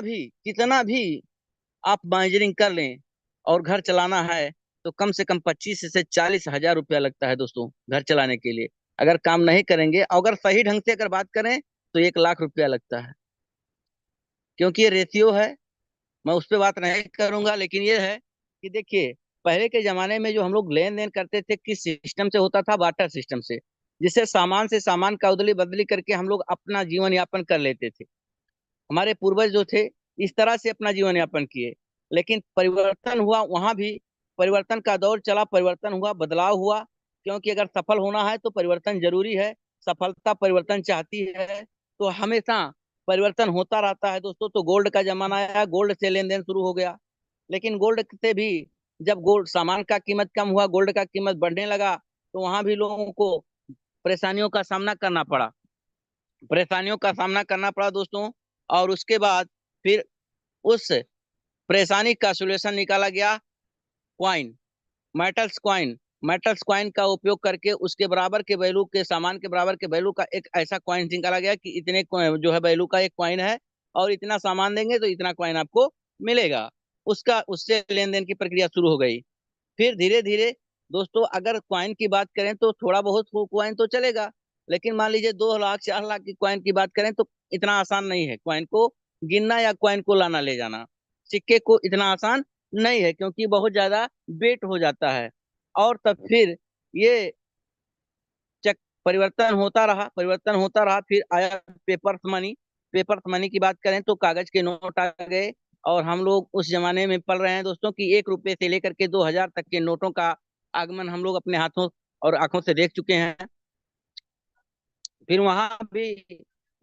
भी आप मैनेजरिंग कर लें और घर चलाना है तो कम से कम 25 से 40 हजार रुपया लगता है दोस्तों घर चलाने के लिए। अगर काम नहीं करेंगे, अगर सही ढंग से अगर बात करें तो 1 लाख रुपया लगता है, क्योंकि ये रेशियो है। मैं उस पर बात नहीं करूंगा, लेकिन ये है कि देखिए, पहले के जमाने में जो हम लोग लेन देन करते थे किस सिस्टम से होता था, बार्टर सिस्टम से सामान का उदली बदली करके हम लोग अपना जीवन यापन कर लेते थे। हमारे पूर्वज जो थे इस तरह से अपना जीवन यापन किए। लेकिन परिवर्तन हुआ, वहां भी परिवर्तन का दौर चला, परिवर्तन हुआ, बदलाव हुआ, क्योंकि अगर सफल होना है तो परिवर्तन जरूरी है। सफलता परिवर्तन चाहती है, तो हमेशा परिवर्तन होता रहता है दोस्तों। तो गोल्ड का जमाना आया, गोल्ड से लेन देन शुरू हो गया। लेकिन गोल्ड से भी जब गोल्ड सामान का कीमत कम हुआ, गोल्ड का कीमत बढ़ने लगा, तो वहां भी लोगों को परेशानियों का सामना करना पड़ा, दोस्तों। और उसके बाद फिर उस परेशानी का सॉल्यूशन निकाला गया, क्वाइन, मेटल्स क्वाइन का उपयोग करके उसके बराबर के वैल्यू के सामान के बराबर के वैल्यू का एक ऐसा क्वाइन निकाला गया कि इतने जो है वैल्यू का एक क्वाइन है, और इतना सामान देंगे तो इतना क्वाइन आपको मिलेगा। उसका उससे लेन देन की प्रक्रिया शुरू हो गई। फिर धीरे धीरे दोस्तों, अगर क्वाइन की बात करें तो थोड़ा बहुत क्वाइन तो चलेगा, लेकिन मान लीजिए 2 लाख 4 लाख की क्वाइन की बात करें तो इतना आसान नहीं है क्वाइन को गिनना या क्वाइन को लाना ले जाना। सिक्के को इतना आसान नहीं है, क्योंकि बहुत ज्यादा वेट हो जाता है। और तब फिर ये चक परिवर्तन होता रहा, फिर आया पेपर मनी की बात करें तो कागज के नोट आ गए। और हम लोग उस जमाने में पल रहे हैं दोस्तों कि 1 रुपए से लेकर के 2 हजार तक के नोटों का आगमन हम लोग अपने हाथों और आंखों से देख चुके हैं। फिर वहां भी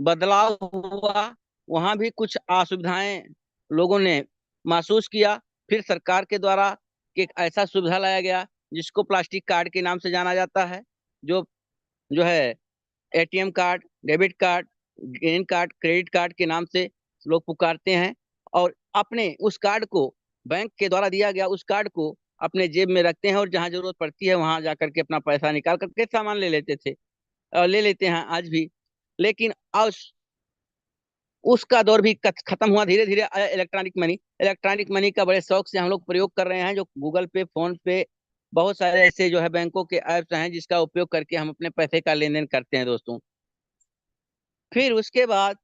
बदलाव हुआ, वहां भी कुछ असुविधाएं लोगों ने महसूस किया। फिर सरकार के द्वारा एक ऐसा सुविधा लाया गया जिसको प्लास्टिक कार्ड के नाम से जाना जाता है, जो जो है ATM card, debit card, green card, credit card के नाम से लोग पुकारते हैं। और अपने उस कार्ड को बैंक के द्वारा दिया गया उस कार्ड को अपने जेब में रखते हैं, और जहां जरूरत पड़ती है वहां जाकर के अपना पैसा निकाल करके सामान ले लेते थे, और ले लेते हैं आज भी। लेकिन आज उसका दौर भी खत्म हुआ, धीरे धीरे आया इलेक्ट्रॉनिक मनी का बड़े शौक से हम लोग प्रयोग कर रहे हैं, जो गूगल पे, फोन पे, बहुत सारे ऐसे जो है बैंकों के ऐप्स हैं जिसका उपयोग करके हम अपने पैसे का लेन देन करते हैं दोस्तों। फिर उसके बाद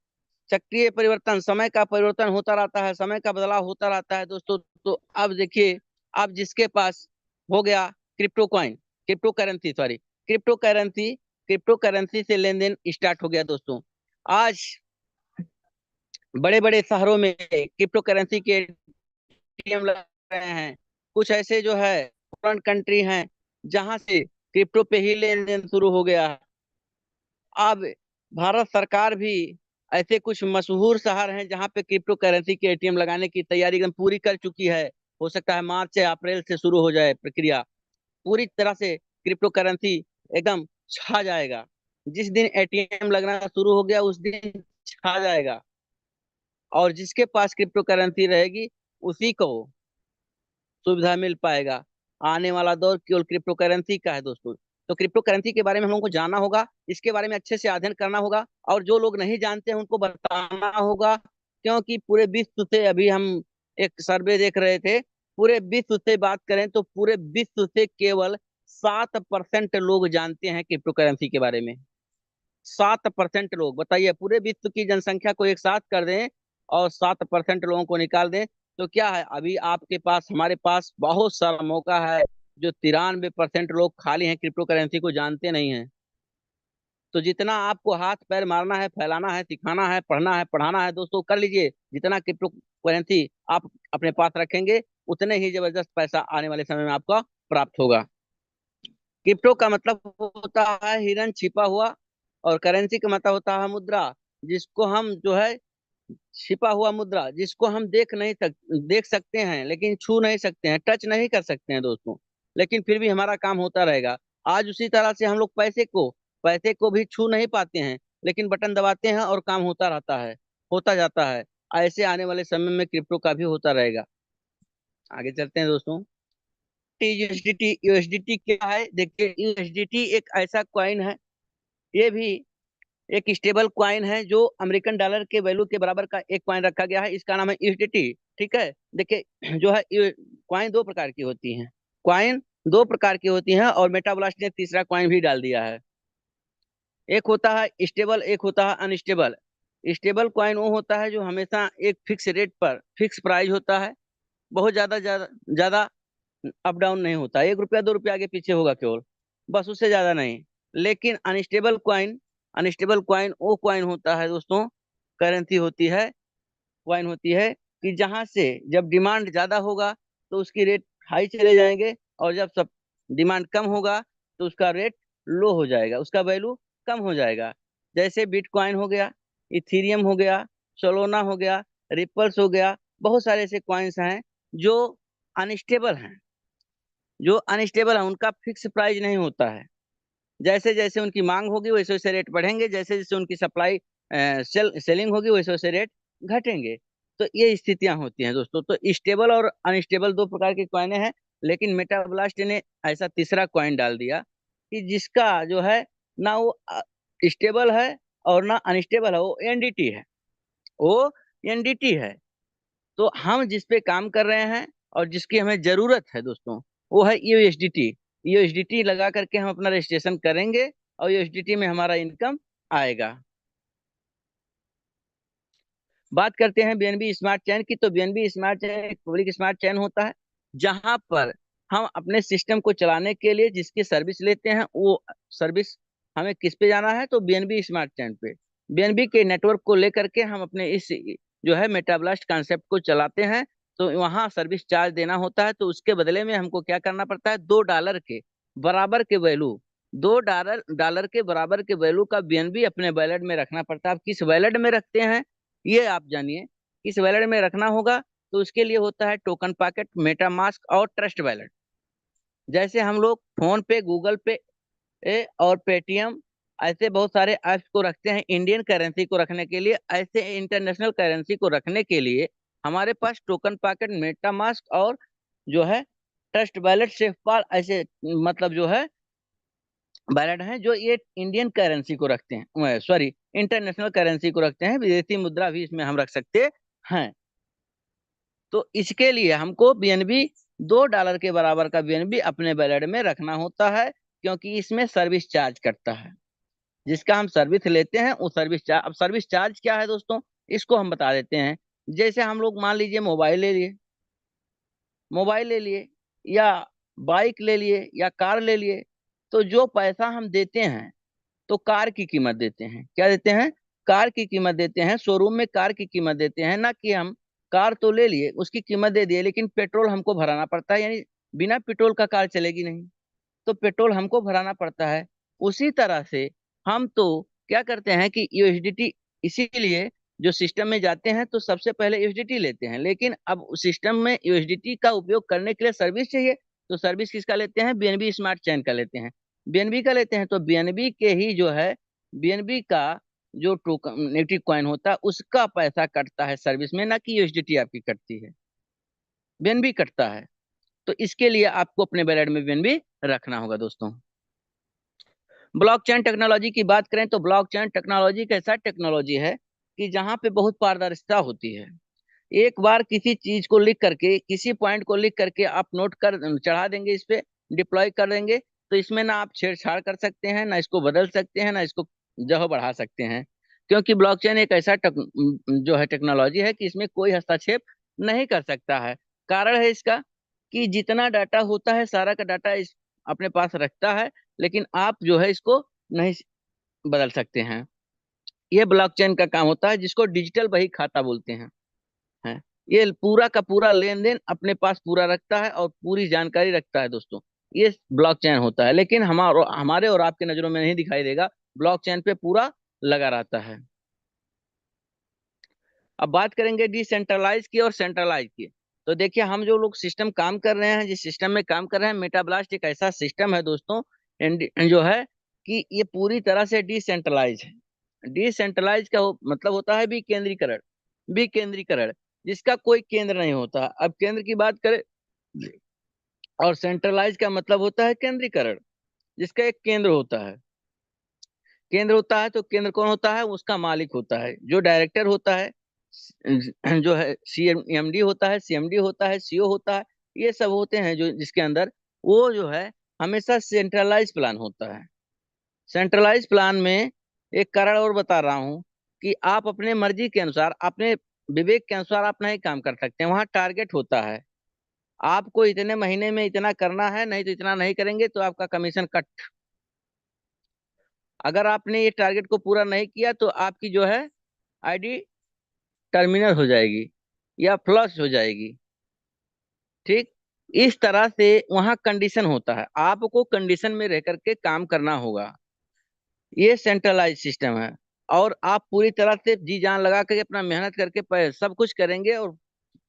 चक्रीय परिवर्तन, समय का परिवर्तन होता रहता है, समय का बदलाव होता रहता है दोस्तों। तो अब देखिए, अब जिसके पास हो गया क्रिप्टो कॉइन, क्रिप्टो करेंसी से लेन देन स्टार्ट हो गया दोस्तों। आज बड़े बड़े शहरों में क्रिप्टो करेंसी के एटीएम लग रहे हैं। कुछ ऐसे जो है फॉरेन कंट्री हैं जहां से क्रिप्टो पे ही लेन देन शुरू हो गया है। अब भारत सरकार भी ऐसे कुछ मशहूर शहर हैं जहां पे क्रिप्टो करेंसी के एटीएम लगाने की तैयारी एकदम पूरी कर चुकी है। हो सकता है मार्च या अप्रैल से शुरू हो जाए प्रक्रिया, पूरी तरह से क्रिप्टो करेंसी एकदम छा जाएगा। जिस दिन एटीएम लगना शुरू हो गया उस दिन छा जाएगा, और जिसके पास क्रिप्टो करेंसी रहेगी उसी को सुविधा मिल पाएगा। आने वाला दौर केवल क्रिप्टो करेंसी का है दोस्तों। तो क्रिप्टो करेंसी के बारे में हम लोगों को जानना होगा, इसके बारे में अच्छे से अध्ययन करना होगा, और जो लोग नहीं जानते हैं उनको बताना होगा। क्योंकि पूरे विश्व से अभी हम एक सर्वे देख रहे थे, पूरे विश्व से बात करें तो पूरे विश्व से केवल 7% लोग जानते हैं क्रिप्टो करेंसी के बारे में। 7% लोग, बताइए, पूरे विश्व की जनसंख्या को एक साथ कर दें और 7% लोगों को निकाल दें तो क्या है। अभी आपके पास, हमारे पास बहुत सारा मौका है, जो 93% लोग खाली हैं, क्रिप्टो करेंसी को जानते नहीं हैं। तो जितना आपको हाथ पैर मारना है, फैलाना है, सिखाना है, पढ़ना है, पढ़ाना है दोस्तों, कर लीजिए। जितना क्रिप्टो करेंसी आप अपने पास रखेंगे उतने ही जबरदस्त पैसा आने वाले समय में आपका प्राप्त होगा। क्रिप्टो का मतलब होता है हिरन छिपा हुआ, और करेंसी का मतलब होता है मुद्रा, जिसको हम जो है छिपा हुआ मुद्रा, जिसको हम देख सकते हैं लेकिन छू नहीं सकते हैं, टच नहीं कर सकते हैं दोस्तों, लेकिन फिर भी हमारा काम होता रहेगा। आज उसी तरह से हम लोग पैसे को भी छू नहीं पाते हैं, लेकिन बटन दबाते हैं और काम होता रहता है, होता जाता है। ऐसे आने वाले समय में क्रिप्टो का भी होता रहेगा। आगे चलते हैं दोस्तों। यूएसडीटी यूएसडीटी क्या है, देखिए, यूएसडीटी एक ऐसा कॉइन है, ये भी एक स्टेबल क्वाइन है, जो अमेरिकन डॉलर के वैल्यू के बराबर का एक क्वाइन रखा गया है। इसका नाम है यूएसडीटी। ठीक है, देखिए, जो है क्वाइन दो प्रकार की होती हैं, और मेटाब्लास्ट ने तीसरा क्वाइन भी डाल दिया है। एक होता है स्टेबल, एक होता है अनस्टेबल। स्टेबल कॉइन वो होता है जो हमेशा एक फिक्स रेट पर फिक्स प्राइस होता है, बहुत ज्यादा ज्यादा ज्यादा अप डाउन नहीं होता, 1 रुपया 2 रुपया आगे पीछे होगा केवल, बस उससे ज्यादा नहीं। लेकिन अनस्टेबल कॉइन वो कॉइन होता है दोस्तों, करेंसी होती है, कॉइन होती है कि जहां से जब डिमांड ज्यादा होगा तो उसकी रेट हाई चले जाएंगे, और जब सब डिमांड कम होगा तो उसका रेट लो हो जाएगा, उसका वैल्यू कम हो जाएगा। जैसे बिटकॉइन हो गया, इथीरियम हो गया, सोलोना हो गया, रिपल्स हो गया, बहुत सारे ऐसे कॉइन्स हैं जो अनस्टेबल हैं, उनका फिक्स प्राइस नहीं होता है। जैसे जैसे उनकी मांग होगी वैसे वैसे रेट बढ़ेंगे, जैसे जैसे उनकी सप्लाई सेलिंग होगी वैसे वैसे रेट घटेंगे। तो ये स्थितियां होती हैं दोस्तों। तो स्टेबल और अनस्टेबल दो प्रकार के कॉइन हैं, लेकिन मेटाब्लास्ट ने ऐसा तीसरा कॉइन डाल दिया कि जिसका जो है ना वो स्टेबल है और ना अनस्टेबल है, वो एनडीटी है, वो एनडीटी है। तो हम जिस पे काम कर रहे हैं और जिसकी हमें जरूरत है दोस्तों, वो है यूएसडीटी। यूएसडीटी लगा करके हम अपना रजिस्ट्रेशन करेंगे और यूएसडीटी में हमारा इनकम आएगा। बात करते हैं बीएनबी स्मार्ट चेन की। तो बीएनबी स्मार्ट चेन एक पब्लिक स्मार्ट चेन होता है जहां पर हम अपने सिस्टम को चलाने के लिए जिसकी सर्विस लेते हैं, वो सर्विस हमें किस पे जाना है, तो बीएनबी स्मार्ट चेन पे। बीएनबी के नेटवर्क को लेकर के हम अपने इस जो है मेटाब्लास्ट कॉन्सेप्ट को चलाते हैं। तो वहां सर्विस चार्ज देना होता है, तो उसके बदले में हमको क्या करना पड़ता है, $2 के बराबर के वैल्यू, $2 के बराबर के वैल्यू का बीएनबी अपने वैलेट में रखना पड़ता है। आप किस वैलेट में रखते हैं ये आप जानिए, किस वैलेट में रखना होगा। तो उसके लिए होता है टोकन पॉकेट, मेटामास्क और ट्रस्ट वैलेट। जैसे हम लोग फोन पे, गूगल पे और पेटीएम ऐसे बहुत सारे ऐप्स को रखते हैं इंडियन करेंसी को रखने के लिए, ऐसे इंटरनेशनल करेंसी को रखने के लिए हमारे पास टोकन पॉकेट, मेटामास्क और जो है ट्रस्ट वैलेट, सेफपाल, ऐसे मतलब जो है वैलेट हैं जो ये इंडियन करेंसी को रखते हैं, सॉरी इंटरनेशनल करेंसी को रखते हैं, विदेशी मुद्रा भी इसमें हम रख सकते हैं। तो इसके लिए हमको बीएनबी $2 के बराबर का बीएनबी अपने वैलेट में रखना होता है, क्योंकि इसमें सर्विस चार्ज कटता है। जिसका हम सर्विस लेते हैं वो सर्विस चार्ज। अब सर्विस चार्ज क्या है दोस्तों, इसको हम बता देते हैं। जैसे हम लोग मान लीजिए मोबाइल ले लिए या बाइक ले लिए या कार ले लिए, तो जो पैसा हम देते हैं तो कार की कीमत देते हैं। क्या देते हैं, कार की कीमत देते हैं, शोरूम में कार की कीमत देते हैं। ना कि हम कार तो ले लिए, उसकी कीमत दे दिए, लेकिन पेट्रोल हमको भराना पड़ता है, यानी बिना पेट्रोल का कार चलेगी नहीं, तो पेट्रोल हमको भराना पड़ता है। उसी तरह से हम तो क्या करते हैं कि यूएसडीटी, इसीलिए जो सिस्टम में जाते हैं तो सबसे पहले यूएसडीटी लेते हैं, लेकिन अब सिस्टम में यूएसडीटी का उपयोग करने के लिए सर्विस चाहिए, तो सर्विस किसका लेते हैं, बीएनबी स्मार्ट चेन का लेते हैं। बीएनबी का लेते हैं तो बीएनबी के ही जो है, बीएनबी का जो टोकन नेटिव कॉइन होता है उसका पैसा कटता है सर्विस में, ना कि यूएसडीटी आपकी कटती है, बीएनबी कटता है। तो इसके लिए आपको अपने वैलेट में बीएनबी रखना होगा दोस्तों। ब्लॉकचेन टेक्नोलॉजी की बात करें तो ब्लॉकचेन टेक्नोलॉजी एक ऐसा टेक्नोलॉजी है कि जहां पे बहुत पारदर्शिता होती है। एक बार किसी चीज को लिख करके, किसी पॉइंट को लिख करके आप नोट कर चढ़ा देंगे, इस पे डिप्लॉय कर देंगे, तो इसमें ना आप छेड़छाड़ कर सकते हैं, ना इसको बदल सकते हैं, ना इसको जगह बढ़ा सकते हैं। क्योंकि ब्लॉकचेन एक ऐसा जो है टेक्नोलॉजी है कि इसमें कोई हस्तक्षेप नहीं कर सकता है। कारण है इसका कि जितना डाटा होता है सारा का डाटा इस अपने पास रखता है, लेकिन आप जो है इसको नहीं बदल सकते हैं। ये ब्लॉकचेन का काम होता है, जिसको डिजिटल बही खाता बोलते हैं। ये पूरा का पूरा लेन देन अपने पास पूरा रखता है और पूरी जानकारी रखता है दोस्तों, ये ब्लॉकचेन होता है। लेकिन हमारे और आपके नजरों में नहीं दिखाई देगा, ब्लॉकचेन पे पूरा लगा रहता है। अब बात करेंगे डिसेंट्रलाइज की और सेंट्रलाइज की। तो देखिए, हम जो लोग सिस्टम काम कर रहे हैं, जिस सिस्टम में काम कर रहे हैं, मेटाब्लास्ट एक ऐसा सिस्टम है दोस्तों जो है कि ये पूरी तरह से डिसेंट्रलाइज है। डिसेंट्रलाइज का मतलब होता है विकेंद्रीकरण, जिसका कोई केंद्र नहीं होता। अब केंद्र की बात करें, और सेंट्रलाइज का मतलब होता है केंद्रीकरण, जिसका एक केंद्र होता है। तो केंद्र कौन होता है, उसका मालिक होता है, जो डायरेक्टर होता है, जो है सीएमडी होता है, सीएमडी होता है, सीओ होता है, ये सब होते हैं जो जिसके अंदर वो जो है हमेशा सेंट्रलाइज प्लान होता है। सेंट्रलाइज प्लान में एक कारण और बता रहा हूँ कि आप अपने मर्जी के अनुसार, अपने विवेक के अनुसार आप नहीं काम कर सकते। वहां टारगेट होता है, आपको इतने महीने में इतना करना है, नहीं तो इतना नहीं करेंगे तो आपका कमीशन कट। अगर आपने ये टारगेट को पूरा नहीं किया तो आपकी जो है आईडी टर्मिनल हो जाएगी या फ्लश हो जाएगी। ठीक, इस तरह से वहां कंडीशन होता है, आपको कंडीशन में रह करके काम करना होगा। ये सेंट्रलाइज सिस्टम है, और आप पूरी तरह से जी जान लगा करके अपना मेहनत करके सब कुछ करेंगे और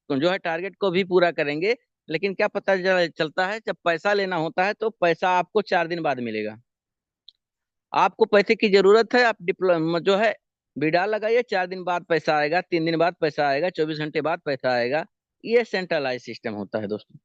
जो है टारगेट को भी पूरा करेंगे। लेकिन क्या पता चलता है, जब पैसा लेना होता है तो पैसा आपको 4 दिन बाद मिलेगा। आपको पैसे की जरूरत है, आप डिप्लो जो है बिडा लगाइए, 4 दिन बाद पैसा आएगा, 3 दिन बाद पैसा आएगा, 24 घंटे बाद पैसा आएगा। ये सेंट्रलाइज सिस्टम होता है दोस्तों।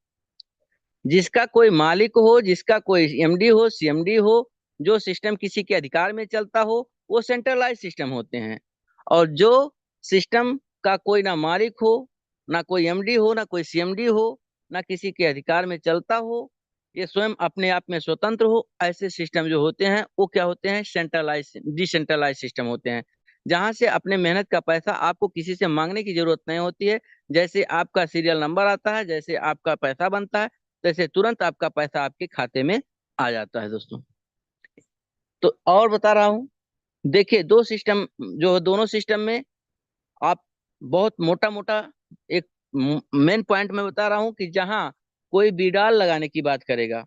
जिसका कोई मालिक हो, जिसका कोई एमडी हो, सीएमडी हो, जो सिस्टम किसी के अधिकार में चलता हो, वो सेंट्रलाइज सिस्टम होते हैं। और जो सिस्टम का कोई ना मालिक हो, ना कोई एमडी हो, ना कोई सीएमडी हो, ना किसी के अधिकार में चलता हो, ये स्वयं अपने आप में स्वतंत्र हो, ऐसे सिस्टम जो होते हैं वो क्या होते हैं, सेंट्रलाइज डिसेंट्रलाइज सिस्टम होते हैं। जहां से अपने मेहनत का पैसा आपको किसी से मांगने की जरूरत नहीं होती है। जैसे आपका सीरियल नंबर आता है, जैसे आपका पैसा बनता है, तैसे तुरंत आपका पैसा आपके खाते में आ जाता है दोस्तों। तो और बता रहा हूँ, देखिए दो सिस्टम, जो दोनों सिस्टम में आप बहुत मोटा मोटा एक मेन पॉइंट में बता रहा हूँ कि जहां कोई विड्रॉल लगाने की बात करेगा,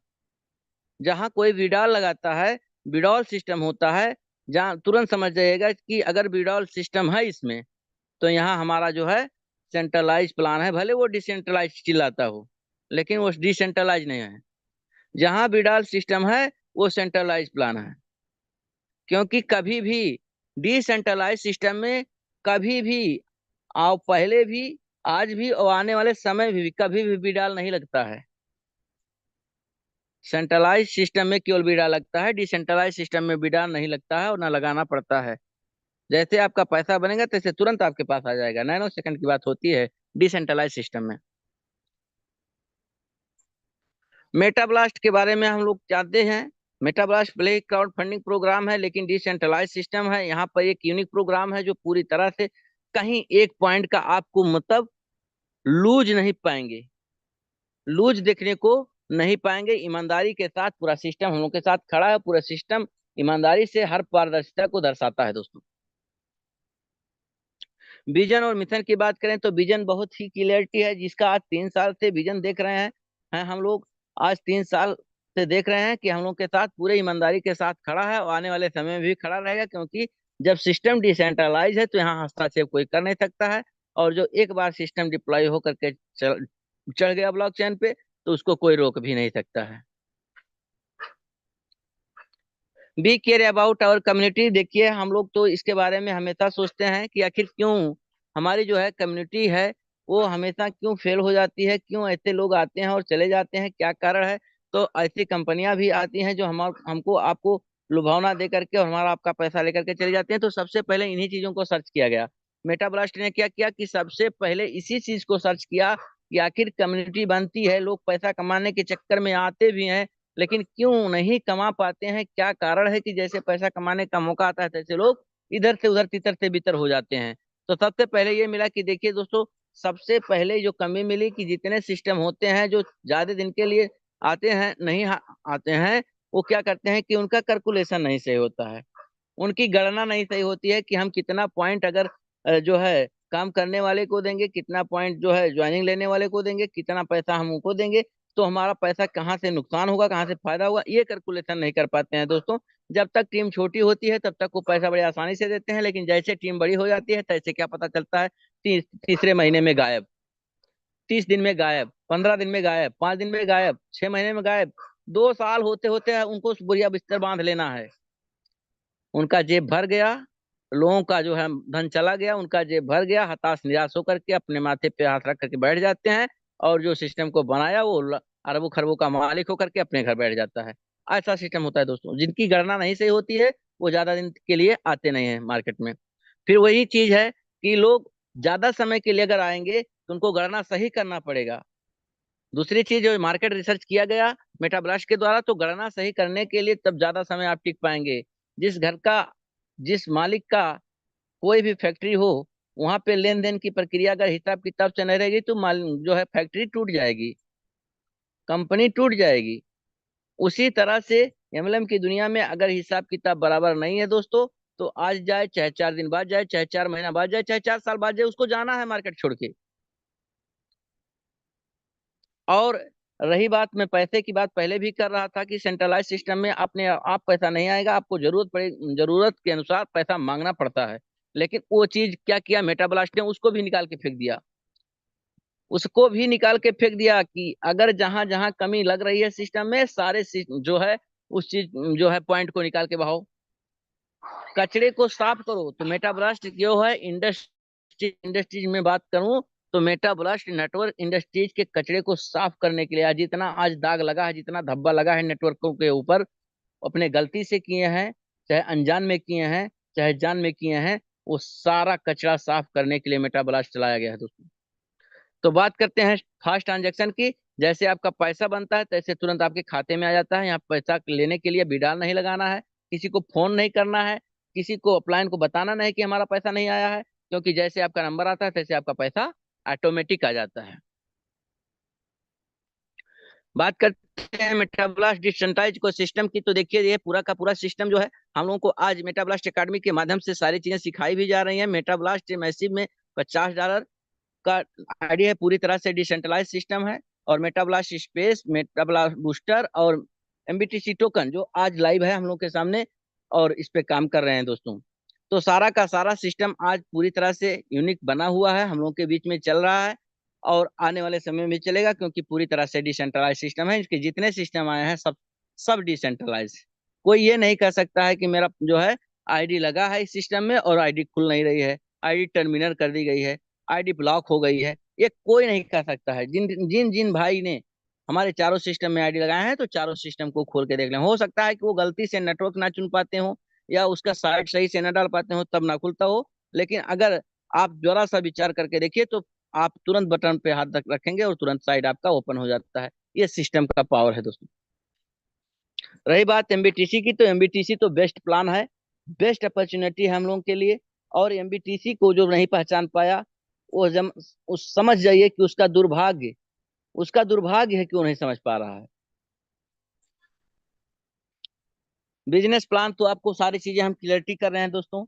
जहां कोई विड्रॉल लगाता है, विड्रॉल सिस्टम होता है, जहां तुरंत समझ जाइएगा कि अगर विड्रॉल सिस्टम है इसमें, तो यहाँ हमारा जो है सेंट्रलाइज प्लान है। भले वो डिसेंट्रलाइज चिल्लाता हो, लेकिन वो डिसेंट्रलाइज नहीं है। जहां विड्रॉल सिस्टम है वो सेंट्रलाइज प्लान है। क्योंकि कभी भी डिसेंट्रलाइज सिस्टम में, कभी भी आप पहले भी, आज भी और आने वाले समय भी कभी भी विड्रॉल नहीं लगता है। सेंट्रलाइज सिस्टम में केवल विड्रॉल लगता है, डिसेंट्रलाइज सिस्टम में विड्रॉल नहीं लगता है और ना लगाना पड़ता है। जैसे आपका पैसा बनेगा तैसे तुरंत आपके पास आ जाएगा, नैनो सेकंड की बात होती है डिसेंट्रलाइज सिस्टम में। मेटाब्लास्ट के बारे में हम लोग जानते हैं। मेटाब्लास्ट भले ही क्राउड फंडिंग प्रोग्राम है, लेकिन डिसेंट्रलाइज सिस्टम है। यहाँ पर एक यूनिक प्रोग्राम है जो पूरी तरह से कहीं एक पॉइंट का आपको मतलब लूज नहीं पाएंगे, लूज देखने को नहीं पाएंगे। ईमानदारी के साथ पूरा सिस्टम हम लोग के साथ खड़ा है। पूरा सिस्टम ईमानदारी से हर पारदर्शिता को दर्शाता है दोस्तों। विजन और मिशन की बात करें तो विजन बहुत ही क्लियरिटी है, जिसका आज 3 साल से विजन देख रहे हैं हम लोग। आज 3 साल से देख रहे हैं कि हम लोग के साथ पूरे ईमानदारी के साथ खड़ा है और आने वाले समय में भी खड़ा रहेगा। क्योंकि जब सिस्टम डिसेंट्रलाइज है तो यहाँ हस्तक्षेप कोई कर नहीं सकता है। और जो एक बार सिस्टम डिप्लॉय होकर के चढ़ गया ब्लॉकचेन पे, तो उसको कोई रोक भी नहीं सकता है। Be care about our community. देखिए हम लोग तो इसके बारे में हमेशा सोचते हैं कि आखिर क्यों हमारी जो है कम्युनिटी है वो हमेशा क्यों फेल हो जाती है, क्यों ऐसे लोग आते हैं और चले जाते हैं, क्या कारण है। तो ऐसी कंपनियां भी आती हैं जो हमको आपको लुभावना दे करके और हमारा आपका पैसा लेकर के चले जाते हैं। तो सबसे पहले इन्हीं चीजों को सर्च किया गया। मेटाब्लास्ट ने क्या किया कि सबसे पहले इसी चीज को सर्च किया कि आखिर कम्युनिटी बनती है, लोग पैसा कमाने के चक्कर में आते भी हैं, लेकिन क्यों नहीं कमा पाते हैं, क्या कारण है कि जैसे पैसा कमाने का मौका आता है तैसे लोग इधर से उधर, तितर से बितर हो जाते हैं। तो सबसे पहले ये मिला कि देखिए दोस्तों, सबसे पहले जो कमी मिली कि जितने सिस्टम होते हैं जो ज्यादा दिन के लिए आते हैं, नहीं आते हैं, वो क्या करते हैं कि उनका कैलकुलेशन नहीं सही होता है, उनकी गणना नहीं सही होती है कि हम कितना पॉइंट अगर जो है काम करने वाले को देंगे, कितना पॉइंट जो है ज्वाइनिंग लेने वाले को देंगे, कितना पैसा हम उनको देंगे, तो हमारा पैसा कहाँ से नुकसान होगा, कहाँ से फायदा होगा, ये कैलकुलेशन नहीं कर पाते हैं दोस्तों। जब तक टीम छोटी होती है तब तक वो पैसा बड़ी आसानी से देते हैं, लेकिन जैसे टीम बड़ी हो जाती है तैसे क्या पता चलता है, तीसरे महीने में गायब, 30 दिन में गायब, 15 दिन में गायब, 5 दिन में गायब, 6 महीने में गायब, 2 साल होते होते उनको बुढ़िया बिस्तर बांध लेना है। उनका जेब भर गया, लोगों का जो है धन चला गया, उनका जेब भर गया, हताश निराश होकर के अपने माथे पे हाथ रख करके बैठ जाते हैं। और जो सिस्टम को बनाया वो अरबों खरबों का मालिक होकर के अपने घर बैठ जाता है। ऐसा सिस्टम होता है दोस्तों। जिनकी गणना नहीं सही होती है वो ज्यादा दिन के लिए आते नहीं है मार्केट में। फिर वही चीज है कि लोग ज्यादा समय के लिए अगर आएंगे तो उनको गणना सही करना पड़ेगा। दूसरी चीज जो मार्केट रिसर्च किया गया मेटाब्लास्ट के द्वारा, तो गणना सही करने के लिए तब ज्यादा समय आप टिक पाएंगे। जिस घर का, जिस मालिक का कोई भी फैक्ट्री हो, वहां पे लेन देन की प्रक्रिया अगर हिसाब किताब से नहीं रहेगी तो माल जो है फैक्ट्री टूट जाएगी, कंपनी टूट जाएगी। उसी तरह से एमएलएम की दुनिया में अगर हिसाब किताब बराबर नहीं है दोस्तों, तो आज जाए चाहे 4 दिन बाद जाए, चाहे 4 महीना बाद जाए, चाहे 4 साल बाद जाए, उसको जाना है मार्केट छोड़ के। और रही बात, मैं पैसे की बात पहले भी कर रहा था कि सेंट्रलाइज सिस्टम में अपने आप पैसा नहीं आएगा, आपको जरूरत के अनुसार पैसा मांगना पड़ता है। लेकिन वो चीज क्या किया मेटाब्लास्ट ने, उसको भी निकाल के फेंक दिया। उसको भी निकाल के फेंक दिया कि अगर जहां जहां कमी लग रही है सिस्टम में, जो है उस चीज जो है पॉइंट को निकाल के बहाओ, कचरे को साफ करो। तो मेटाब्लास्ट जो है इंडस्ट्रीज में बात करूं, तो मेटाब्लास्ट नेटवर्क इंडस्ट्रीज के कचरे को साफ करने के लिए आज जितना आज दाग लगा है, जितना धब्बा लगा है नेटवर्कों के ऊपर, अपने गलती से किए हैं, चाहे अनजान में किए हैं, चाहे जान में किए हैं, वो सारा कचरा साफ करने के लिए मेटाब्लास्ट चलाया गया है दोस्तों। तो बात करते हैं फास्ट ट्रांजैक्शन की। जैसे आपका पैसा बनता है तैसे तुरंत आपके खाते में आ जाता है। यहाँ पैसा लेने के लिए बिडाल नहीं लगाना है, किसी को फोन नहीं करना है, किसी को अपलाइन को बताना नहीं कि हमारा पैसा नहीं आया है, क्योंकि जैसे आपका नंबर आता है तैसे आपका पैसा ऑटोमेटिक आ जाता है। बात करते हैं मेटाब्लास्ट डिसेंट्रलाइज को सिस्टम की, तो देखिए ये पूरा का पूरा सिस्टम जो है हम लोगों को आज मेटाब्लास्ट एकेडमी के माध्यम से सारी चीजें सिखाई भी जा रही हैं। मेटाब्लास्ट मैसिव में $50 का आईडी है, पूरी तरह से डिसेंट्रलाइज सिस्टम है। और मेटाब्लास्ट स्पेस, मेटाब्लास्ट बूस्टर और एमबीटीसी टोकन जो आज लाइव है हम लोग के सामने, और इस पे काम कर रहे हैं दोस्तों। तो सारा का सारा सिस्टम आज पूरी तरह से यूनिक बना हुआ है, हम लोग के बीच में चल रहा है और आने वाले समय में चलेगा, क्योंकि पूरी तरह से डिसेंट्रलाइज सिस्टम है। इसके जितने सिस्टम आए हैं सब सब डिसेंट्रलाइज। कोई ये नहीं कह सकता है कि मेरा जो है आईडी लगा है इस सिस्टम में और आईडी खुल नहीं रही है, आईडी टर्मिनल कर दी गई है, आईडी ब्लॉक हो गई है। ये कोई नहीं कह सकता है। जिन जिन जिन भाई ने हमारे चारों सिस्टम में आईडी लगाए हैं, तो चारों सिस्टम को खोल के देख लें। हो सकता है कि वो गलती से नेटवर्क ना चुन पाते हो, या उसका साइट सही से ना डाल पाते हो, तब ना खुलता हो। लेकिन अगर आप जरा सा विचार करके देखिए, तो आप तुरंत बटन पे हाथ रखेंगे और तुरंत साइट आपका ओपन हो जाता है। ये सिस्टम का पावर है दोस्तों। रही बात एमबीटीसी की, तो एमबीटीसी तो बेस्ट प्लान है, बेस्ट अपॉर्चुनिटी है हम लोगों के लिए। और एमबीटीसी को जो नहीं पहचान पाया, वो उस समझ जाइए कि उसका दुर्भाग्य है कि वो नहीं समझ पा रहा है। बिजनेस प्लान तो आपको सारी चीजें हम क्लियरिटी कर रहे हैं दोस्तों।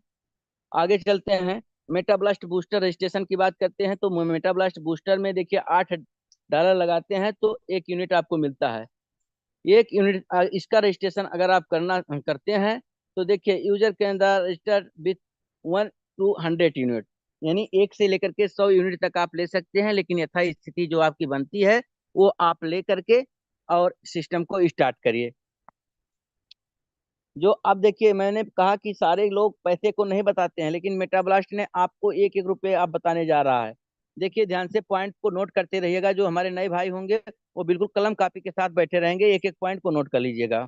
आगे चलते हैं, मेटाब्लास्ट बूस्टर रजिस्ट्रेशन की बात करते हैं। तो मेटाब्लास्ट बूस्टर में देखिए $8 लगाते हैं तो 1 यूनिट आपको मिलता है। 1 यूनिट इसका रजिस्ट्रेशन अगर आप करते हैं, तो देखिए यूजर के अंदर रजिस्टर विथ 1 to 100 यूनिट, यानी 1 से लेकर के 100 यूनिट तक आप ले सकते हैं। लेकिन यथा स्थिति जो आपकी बनती है, वो आप ले करके और सिस्टम को स्टार्ट करिए। जो अब देखिए मैंने कहा कि सारे लोग पैसे को नहीं बताते हैं, लेकिन मेटाब्लास्ट ने आपको 1-1 रुपए आप बताने जा रहा है। देखिए ध्यान से पॉइंट को नोट करते रहिएगा। जो हमारे नए भाई होंगे वो बिल्कुल कलम कापी के साथ बैठे रहेंगे, एक एक पॉइंट को नोट कर लीजिएगा।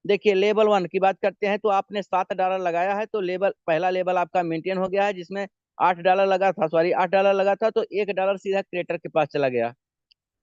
देखिए लेवल 1 की बात करते हैं, तो आपने $7 लगाया है, तो पहला लेवल आपका मेंटेन हो गया है, जिसमें $8 लगा था, सॉरी $8 लगा था, तो $1 सीधा क्रिएटर के पास चला गया।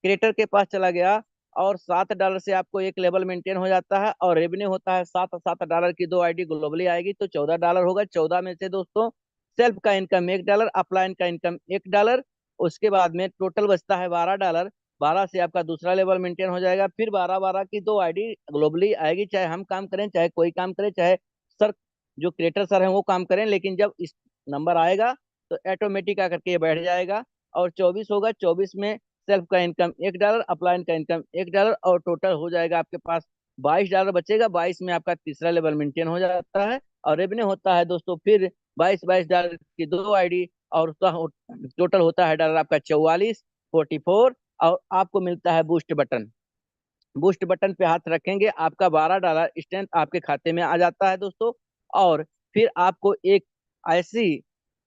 क्रिएटर के पास चला गया और $7 से आपको एक लेवल मेंटेन हो जाता है। और रेवेन्यू होता है $7 की 2 आईडी ग्लोबली आएगी तो $14 होगा। 14 में से दोस्तों सेल्फ का इनकम $1, अपलाइन का इनकम $1। उसके बाद में टोटल बचता है $12। 12 से आपका दूसरा लेवल मेंटेन हो जाएगा। फिर 12-12 की 2 आईडी ग्लोबली आएगी, चाहे हम काम करें, चाहे कोई काम करे, चाहे सर जो क्रिएटर सर हैं वो काम करें। लेकिन जब इस नंबर आएगा तो ऑटोमेटिक आकर के ये बैठ जाएगा। और 24 होगा, 24 में सेल्फ का इनकम $1, अपलाइन का इनकम $1, और टोटल हो जाएगा आपके पास $22 बचेगा। 22 में आपका तीसरा लेवल मेंटेन हो जाता है। और रेवेन्यू होता है दोस्तों फिर 22-22 की 2 आईडी, और उसका टोटल होता है डॉलर आपका 44। और आपको मिलता है बूस्ट बटन। बूस्ट बटन पे हाथ रखेंगे, आपका $12 स्ट्रेंथ आपके खाते में आ जाता है दोस्तों। और फिर आपको एक ऐसी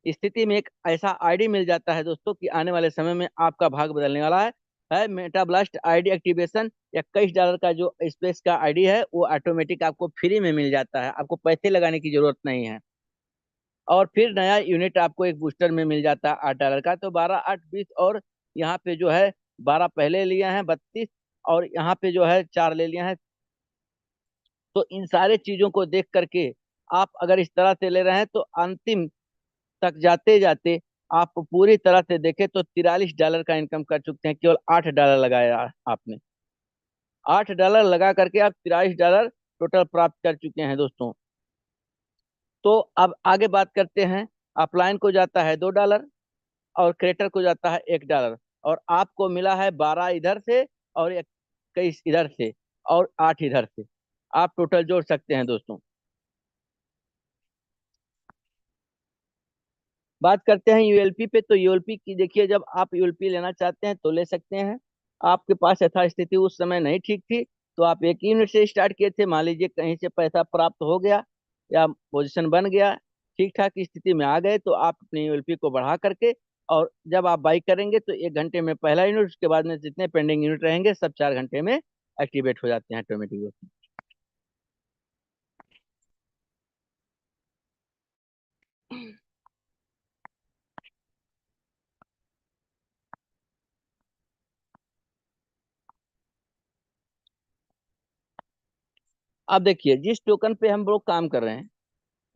स्थिति में एक ऐसा आईडी मिल जाता है दोस्तों कि आने वाले समय में आपका भाग बदलने वाला है मेटाब्लास्ट आईडी एक्टिवेशन। $21 का जो स्पेस का आईडी है वो ऑटोमेटिक आपको फ्री में मिल जाता है, आपको पैसे लगाने की जरूरत नहीं है। और फिर नया यूनिट आपको एक बूस्टर में मिल जाता है $8 का। तो 12, 8, 20, और यहाँ पे जो है 12 पहले लिए हैं 32, और यहाँ पे जो है 4 ले लिए हैं। तो इन सारे चीजों को देख करके आप अगर इस तरह से ले रहे हैं, तो अंतिम तक जाते जाते आप पूरी तरह से देखें तो $43 का इनकम कर चुके हैं। केवल $8 लगाया आपने, $8 लगा करके आप $43 टोटल प्राप्त कर चुके हैं दोस्तों। तो अब आगे बात करते हैं। अपलाइन को जाता है $2 और क्रेटर को जाता है $1, और आपको मिला है 12 इधर से और 21 इधर से और 8 इधर से। आप टोटल जोड़ सकते हैं दोस्तों। बात करते हैं यूएलपी पे, तो यूएलपी की देखिए, जब आप यूएलपी लेना चाहते हैं तो ले सकते हैं। आपके पास यथास्थिति उस समय नहीं ठीक थी तो आप एक यूनिट से स्टार्ट किए थे, मान लीजिए कहीं से पैसा प्राप्त हो गया या पोजीशन बन गया, ठीक ठाक स्थिति में आ गए, तो आप अपनी यूएलपी को बढ़ा करके, और जब आप बाई करेंगे तो 1 घंटे में पहला यूनिट, उसके बाद में जितने पेंडिंग यूनिट रहेंगे सब 4 घंटे में एक्टिवेट हो जाते हैं ऑटोमेटिक। अब देखिए, जिस टोकन पे हम लोग काम कर रहे हैं,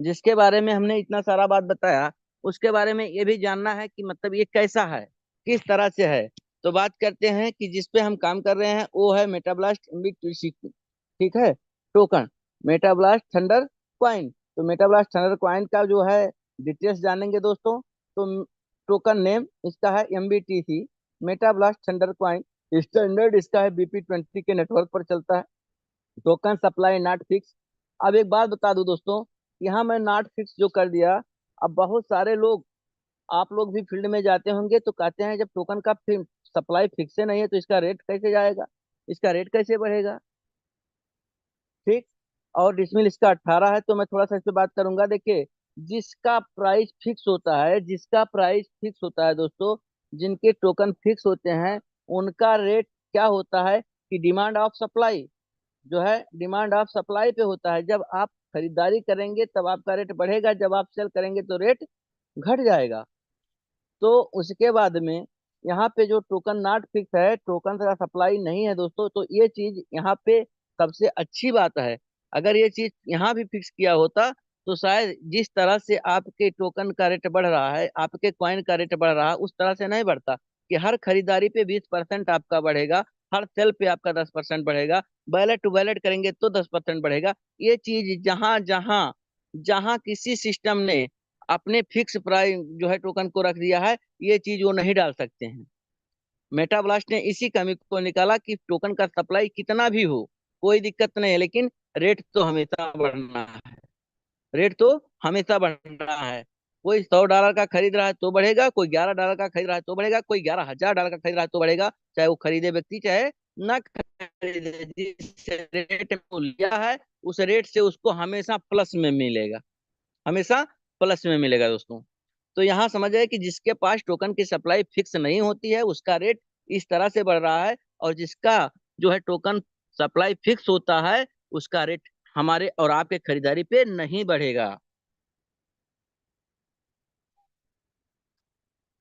जिसके बारे में हमने इतना सारा बात बताया, उसके बारे में ये भी जानना है कि मतलब ये कैसा है, किस तरह से है। तो बात करते हैं कि जिस पे हम काम कर रहे हैं वो है मेटाब्लास्ट MB2C, ठीक है, टोकन मेटाब्लास्ट थंडर कॉइन। तो मेटाब्लास्ट थंडर कॉइन का जो है डिटेल्स जानेंगे दोस्तों। तो टोकन नेम इसका है MBTC, मेटाब्लास्ट थंडर कॉइन। स्टैंडर्ड इसका है BP20 के नेटवर्क पर चलता है। Token supply not fix. अब एक बात बता दूं दोस्तों, यहाँ मैं नॉट फिक्स जो कर दिया, अब बहुत सारे लोग, आप लोग भी फील्ड में जाते होंगे तो कहते हैं जब टोकन का सप्लाई फिक्स ही नहीं है तो इसका रेट कैसे जाएगा, इसका रेट कैसे बढ़ेगा, ठीक। और डिसमिल इसका 18 है। तो मैं थोड़ा सा इस पे बात करूंगा। देखिए, जिसका प्राइस फिक्स होता है, जिसका प्राइस फिक्स होता है दोस्तों, जिनके टोकन फिक्स होते हैं, उनका रेट क्या होता है कि डिमांड ऑफ सप्लाई, जो है डिमांड ऑफ सप्लाई पे होता है। जब आप खरीदारी करेंगे तब आपका रेट बढ़ेगा, जब आप सेल करेंगे तो रेट घट जाएगा। तो उसके बाद में यहाँ पे जो टोकन नॉट फिक्स है, टोकन का सप्लाई नहीं है दोस्तों, तो ये चीज यहाँ पे सबसे अच्छी बात है। अगर ये चीज यहाँ भी फिक्स किया होता तो शायद जिस तरह से आपके टोकन का रेट बढ़ रहा है, आपके कॉइन का रेट बढ़ रहा है, उस तरह से नहीं बढ़ता कि हर खरीदारी पे 20% आपका बढ़ेगा, हर सेल पे आपका 10% बढ़ेगा, बैलेट टू बैलेट करेंगे तो 10% बढ़ेगा। ये चीज जहां जहां जहां किसी सिस्टम ने अपने फिक्स प्राइस जो है टोकन को रख दिया है, ये चीज वो नहीं डाल सकते हैं। मेटाब्लास्ट ने इसी कमी को निकाला कि टोकन का सप्लाई कितना भी हो कोई दिक्कत नहीं है, लेकिन रेट तो हमेशा बढ़ना है, रेट तो हमेशा बढ़ना है। कोई $100 का खरीद रहा है तो बढ़ेगा, कोई $11 का खरीद रहा है तो बढ़ेगा, कोई $11,000 का खरीद रहा है तो बढ़ेगा, चाहे वो खरीदे व्यक्ति चाहे ना खरीदे। जिस रेट में वो लिया है उस रेट से उसको हमेशा प्लस में मिलेगा, हमेशा प्लस में मिलेगा दोस्तों। तो यहाँ समझ आए कि जिसके पास टोकन की सप्लाई फिक्स नहीं होती है उसका रेट इस तरह से बढ़ रहा है, और जिसका जो है टोकन सप्लाई फिक्स होता है उसका रेट हमारे और आपके खरीदारी पे नहीं बढ़ेगा।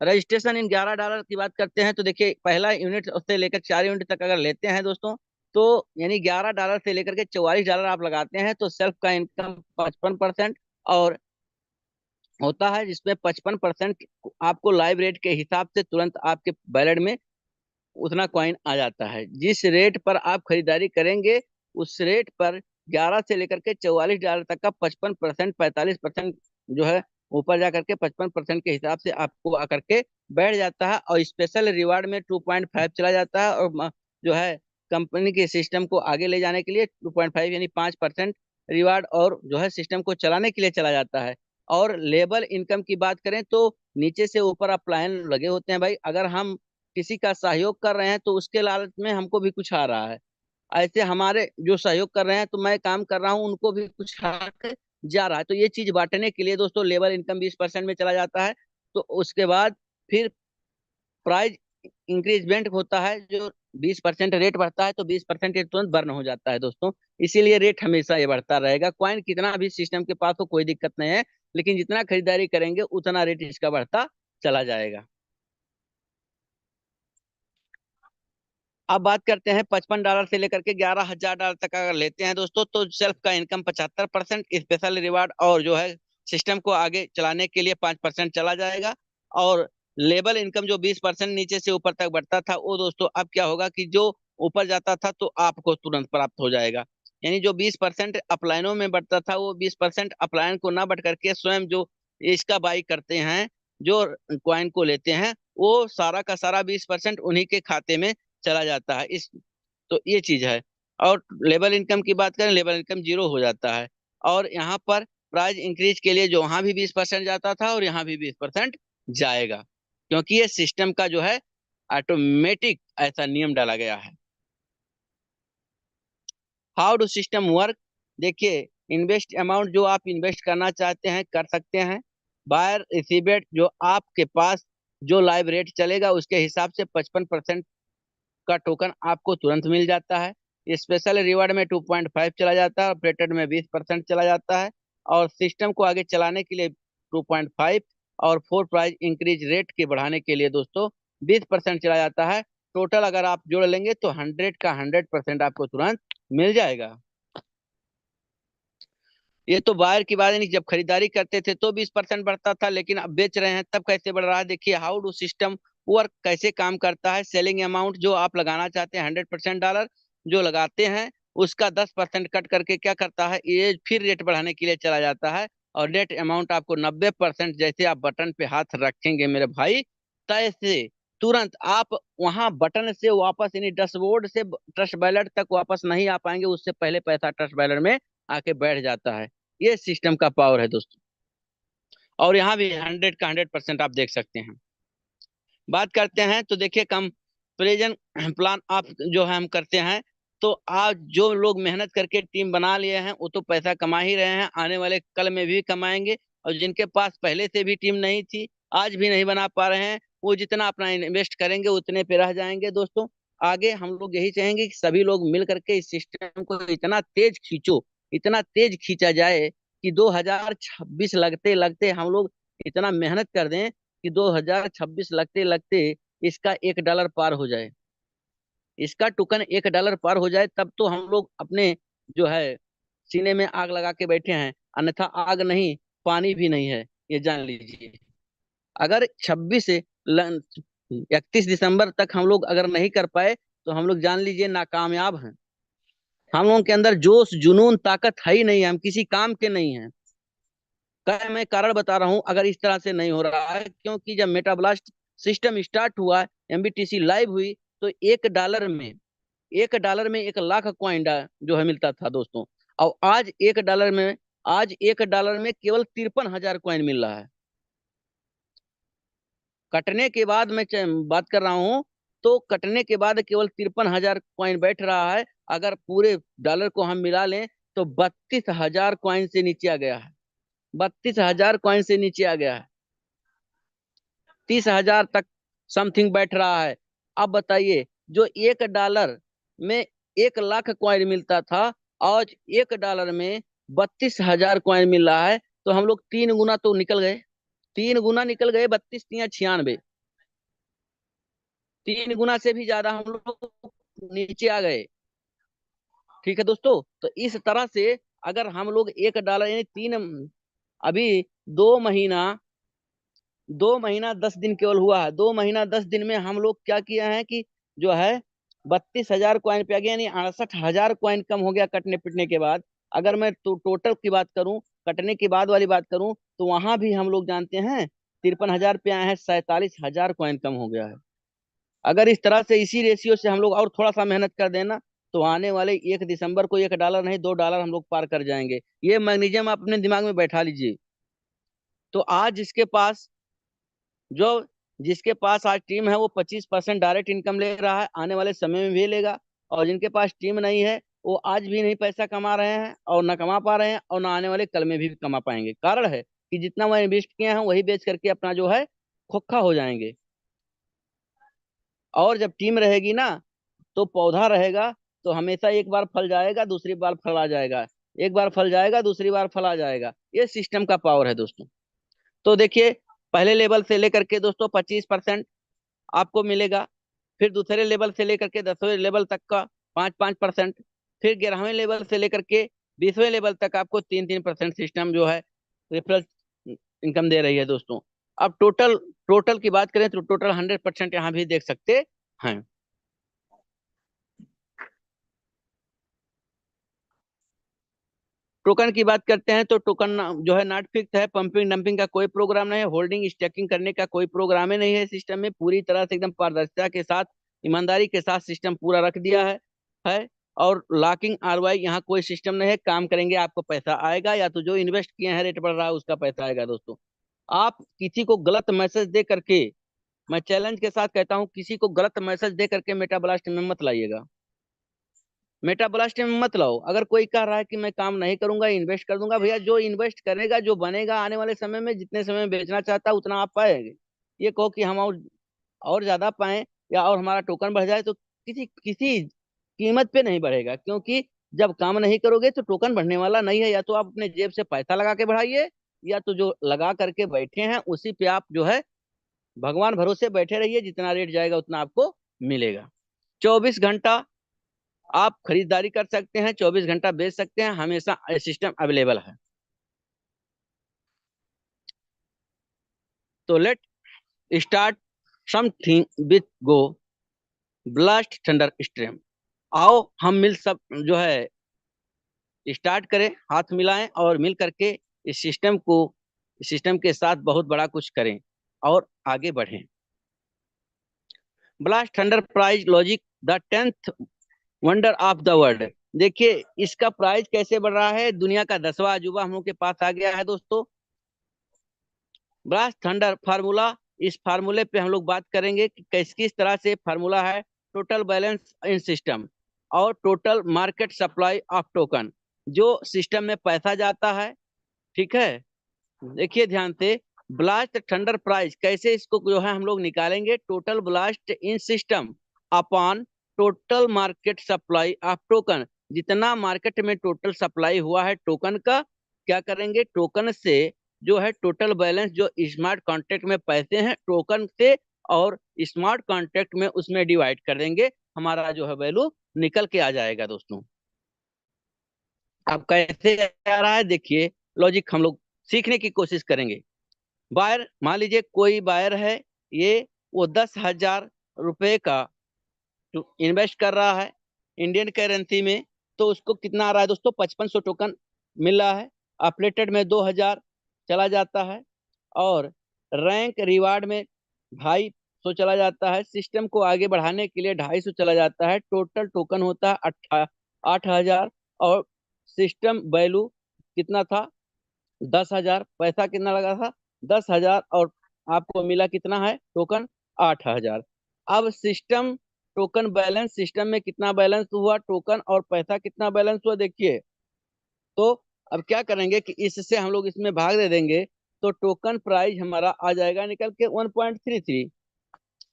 रजिस्ट्रेशन इन $11 की बात करते हैं तो देखिए, पहला यूनिट से लेकर 4 यूनिट तक अगर लेते हैं दोस्तों, तो यानी $11 से लेकर के $44 आप लगाते हैं तो सेल्फ का इनकम 55% और होता है, जिसमें 55% आपको लाइव रेट के हिसाब से तुरंत आपके बैलेट में उतना कॉइन आ जाता है। जिस रेट पर आप खरीदारी करेंगे उस रेट पर 11 से लेकर के $44 तक का 55%, 45% जो है ऊपर जा करके 55% के हिसाब से आपको आकर के बैठ जाता है। और स्पेशल रिवार्ड में 2.5 चला जाता है, और जो है कंपनी के सिस्टम को आगे ले जाने के लिए 2.5 यानी 5% रिवार्ड और जो है सिस्टम को चलाने के लिए चला जाता है। और लेबल इनकम की बात करें तो नीचे से ऊपर अपलाइन लगे होते हैं भाई। अगर हम किसी का सहयोग कर रहे हैं तो उसके लालच में हमको भी कुछ आ रहा है, ऐसे हमारे जो सहयोग कर रहे हैं तो मैं काम कर रहा हूँ उनको भी कुछ आ के जा रहा है। तो ये चीज बांटने के लिए दोस्तों लेबर इनकम 20% में चला जाता है। तो उसके बाद फिर प्राइस इंक्रीजमेंट होता है, जो 20% रेट बढ़ता है तो 20% ये तुरंत बर्न हो जाता है दोस्तों। इसीलिए रेट हमेशा ये बढ़ता रहेगा। कॉइन कितना भी सिस्टम के पास हो कोई दिक्कत नहीं है, लेकिन जितना खरीदारी करेंगे उतना रेट इसका बढ़ता चला जाएगा। अब बात करते हैं $55 से लेकर के $11,000 तक अगर लेते हैं दोस्तों, तो सेल्फ का इनकम 75%, स्पेशल रिवार्ड और जो है सिस्टम को आगे चलाने के लिए 5% चला जाएगा। और लेबल इनकम जो 20% नीचे से ऊपर तक बढ़ता था, वो दोस्तों अब क्या होगा कि जो ऊपर जाता था तो आपको तुरंत प्राप्त हो जाएगा। यानी जो 20% अपलाइनों में बढ़ता था, वो 20% अपलाइन को ना बढ़ करके स्वयं जो इसका बाई करते हैं, जो क्वाइन को लेते हैं, वो सारा का सारा 20% उन्हीं के खाते में चला जाता है। इस तो ये चीज है। और लेबल इनकम की बात करें, लेबल इनकम जीरो हो जाता है। और यहाँ पर प्राइस इंक्रीज के लिए जो वहां भी 20% जाता था और यहाँ भी 20% जाएगा, क्योंकि ये सिस्टम का जो है ऑटोमेटिक ऐसा नियम डाला गया है। How do system work? देखिए, इन्वेस्ट अमाउंट जो आप इन्वेस्ट करना चाहते हैं कर सकते हैं। बायर रिसीवेड जो आपके पास जो लाइव रेट चलेगा उसके हिसाब से 55% का टोकन आपको तुरंत मिल जाता है। स्पेशल रिवार्ड में 2.5 चला जाता है, ऑपरेटेड में 20% चला जाता है। और सिस्टम को आगे चलाने के लिए 2.5 और 4 प्राइस इंक्रीज रेट के बढ़ाने के लिए दोस्तों 20% चला जाता है। टोटल अगर आप जोड़ लेंगे तो 100 का 100% आपको तुरंत मिल जाएगा। ये तो बायर की बात नहीं, जब खरीदारी करते थे तो 20% बढ़ता था, लेकिन अब बेच रहे हैं तब कैसे बढ़ रहा है? देखिए, हाउ डू सिस्टम वर्क कैसे काम करता है। सेलिंग अमाउंट जो आप लगाना चाहते हैं $100 जो लगाते हैं, उसका 10% कट करके क्या करता है, ये फिर रेट बढ़ाने के लिए चला जाता है। और नेट अमाउंट आपको 90%, जैसे आप बटन पे हाथ रखेंगे मेरे भाई, तैसे तुरंत आप वहां बटन से वापस, यानी डैशबोर्ड से ट्रस्ट बैलेट तक वापस नहीं आ पाएंगे, उससे पहले पैसा ट्रस्ट बैलेट में आके बैठ जाता है। ये सिस्टम का पावर है दोस्तों। और यहाँ भी 100 का 100% आप देख सकते हैं। बात करते हैं तो देखिए, कंपैरिजन प्लान आप जो है हम करते हैं, तो आज जो लोग मेहनत करके टीम बना लिए हैं वो तो पैसा कमा ही रहे हैं, आने वाले कल में भी कमाएंगे। और जिनके पास पहले से भी टीम नहीं थी, आज भी नहीं बना पा रहे हैं, वो जितना अपना इन्वेस्ट करेंगे उतने पे रह जाएंगे दोस्तों। आगे हम लोग यही चाहेंगे कि सभी लोग मिल करके इस सिस्टम को इतना तेज खींचो, इतना तेज खींचा जाए कि 2026 लगते लगते हम लोग इतना मेहनत कर दें कि 2026 लगते लगते इसका $1 पार हो जाए, इसका टोकन $1 पार हो जाए, तब तो हम लोग अपने जो है सीने में आग लगा के बैठे हैं। अन्यथा आग नहीं, पानी भी नहीं है, ये जान लीजिए। अगर 31 दिसंबर तक हम लोग अगर नहीं कर पाए तो हम लोग जान लीजिए नाकामयाब हैं। हम लोगों के अंदर जोश जुनून ताकत है ही नहीं है, हम किसी काम के नहीं हैं। मैं कारण बता रहा हूं, अगर इस तरह से नहीं हो रहा है, क्योंकि जब मेटाब्लास्ट सिस्टम स्टार्ट हुआ, एमबीटीसी लाइव हुई, तो $1 में 1 लाख कॉइन जो है मिलता था दोस्तों। और आज $1 में केवल 53,000 कॉइन मिल रहा है। कटने के बाद मैं बात कर रहा हूँ, तो कटने के बाद केवल 53,000 कॉइन बैठ रहा है। अगर पूरे डॉलर को हम मिला लें तो 32,000 कॉइन से नीचे आ गया है, 32,000 कॉइन से नीचे आ गया है। 30,000 तक समथिंग बैठ रहा है। अब बताइए, जो $1 में 1 लाख कॉइन मिलता था, आज $1 में 32,000 कॉइन मिल रहा है। तो हम लोग 3 गुना तो निकल गए, 3 गुना निकल गए, 32 या 96, 3 गुना से भी ज्यादा हम लोग नीचे आ गए। ठीक है दोस्तों, तो इस तरह से अगर हम लोग $1 यानी अभी 2 महीना 2 महीना 10 दिन केवल हुआ है, 2 महीना 10 दिन में हम लोग क्या किया है कि जो है 32,000 कॉइन पे आ गया, यानी 68,000 कॉइन कम हो गया कटने पिटने के बाद। अगर मैं तो टोटल की बात करूं, कटने के बाद वाली बात करूं, तो वहां भी हम लोग जानते हैं 53,000 पे आए हैं, 47,000 कॉइन कम हो गया है। अगर इस तरह से इसी रेशियो से हम लोग और थोड़ा सा मेहनत कर देना, तो आने वाले 1 दिसंबर को $1 नहीं $2 हम लोग पार कर जाएंगे। ये मैग्नीशियम आप अपने दिमाग में बैठा लीजिए। तो आज जो जिसके पास आज टीम है वो 25% डायरेक्ट इनकम ले रहा है, आने वाले समय में भी लेगा। और जिनके पास टीम नहीं है, वो आज भी नहीं पैसा कमा रहे हैं और ना कमा पा रहे हैं, और ना आने वाले कल में भी कमा पाएंगे। कारण है कि जितना वो इन्वेस्ट किए हैं वही बेच करके अपना जो है खोखा हो जाएंगे। और जब टीम रहेगी ना, तो पौधा रहेगा, तो हमेशा एक बार फल जाएगा, दूसरी बार फल आ जाएगा, एक बार फल जाएगा, दूसरी बार फल आ जाएगा। ये सिस्टम का पावर है दोस्तों। तो देखिए, पहले लेवल से लेकर के दोस्तों 25% आपको मिलेगा। फिर दूसरे लेवल से लेकर के 10वें लेवल तक का 5-5%। फिर 11वें लेवल से लेकर के 20वें लेवल तक आपको 3-3% सिस्टम जो है रेफरल इनकम दे रही है दोस्तों। अब टोटल टोटल की बात करें तो टोटल 100% यहाँ भी देख सकते हैं। टोकन की बात करते हैं तो टोकन जो है नॉट फिक्स है, पंपिंग डंपिंग का कोई प्रोग्राम नहीं है, होल्डिंग स्टैकिंग करने का कोई प्रोग्राम ही नहीं है। सिस्टम में पूरी तरह से एकदम पारदर्शिता के साथ, ईमानदारी के साथ सिस्टम पूरा रख दिया है। और लॉकिंग आरवाई यहाँ कोई सिस्टम नहीं है, काम करेंगे आपको पैसा आएगा, या तो जो इन्वेस्ट किए हैं रेट बढ़ रहा है उसका पैसा आएगा दोस्तों। आप किसी को गलत मैसेज दे करके, मैं चैलेंज के साथ कहता हूँ, किसी को गलत मैसेज दे करके मेटा ब्लास्ट में मत लाइएगा। मेटा ब्लास्ट में मत लाओ। अगर कोई कह रहा है कि मैं काम नहीं करूंगा, इन्वेस्ट कर दूंगा, भैया जो इन्वेस्ट करेगा, जो बनेगा आने वाले समय में, जितने समय में बेचना चाहता है उतना आप पाएंगे। ये कहो कि हम और ज्यादा पाएं या और हमारा टोकन बढ़ जाए, तो किसी किसी कीमत पे नहीं बढ़ेगा, क्योंकि जब काम नहीं करोगे तो टोकन बढ़ने वाला नहीं है। या तो आप अपने जेब से पैसा लगा के बढ़ाइए, या तो जो लगा करके बैठे हैं उसी पे आप जो है भगवान भरोसे बैठे रहिए, जितना रेट जाएगा उतना आपको मिलेगा। 24 घंटा आप खरीदारी कर सकते हैं, 24 घंटा बेच सकते हैं, हमेशा सिस्टम अवेलेबल है। तो let start something with go blast thunder stream. आओ हम मिल सब जो है स्टार्ट करें, हाथ मिलाएं और मिल करके इस सिस्टम के साथ बहुत बड़ा कुछ करें और आगे बढ़ें। Blast thunder prize logic the 10th wonder of the world. देखिए इसका प्राइस कैसे बढ़ रहा है, दुनिया का 10वां अजूबा हम लोग के पास आ गया है दोस्तों। ब्लास्ट थंडर फार्मूला, इस फार्मूले पे हम लोग बात करेंगे कि किस तरह से फार्मूला है। टोटल बैलेंस इन सिस्टम और total market supply of token, जो सिस्टम में पैसा जाता है, ठीक है। देखिए ध्यान से, ब्लास्ट थंडर प्राइस कैसे इसको जो है हम लोग निकालेंगे। Total blast in system upon total market supply of token, जितना मार्केट में टोटल सप्लाई हुआ है टोकन का, क्या करेंगे टोकन से जो है टोटल बैलेंस जो स्मार्ट कॉन्ट्रैक्ट में पैसे हैं टोकन से, और स्मार्ट कॉन्ट्रैक्ट में उसमें डिवाइड कर देंगे, हमारा जो है वैल्यू निकल के आ जाएगा दोस्तों। अब कैसे आ रहा है देखिए, लॉजिक हम लोग सीखने की कोशिश करेंगे। बायर, मान लीजिए कोई बायर है, ये वो 10,000 रुपए का इन्वेस्ट कर रहा है इंडियन करेंसी में, तो उसको कितना आ रहा है दोस्तों, 5500 टोकन मिल रहा है। अपलेटेड में 2000 चला जाता है, और रैंक रिवार्ड में 250 चला जाता है। सिस्टम को आगे बढ़ाने के लिए 250 चला जाता है। टोटल टोकन होता है 8,000, और सिस्टम वैल्यू कितना था, 10,000। पैसा कितना लगा था, 10,000, और आपको मिला कितना है टोकन, 8,000। अब सिस्टम टोकन बैलेंस, सिस्टम में कितना बैलेंस हुआ टोकन और पैसा कितना बैलेंस हुआ देखिए। तो अब क्या करेंगे कि इससे हम लोग इसमें भाग दे देंगे, तो टोकन प्राइस हमारा आ जाएगा निकल के 1.33।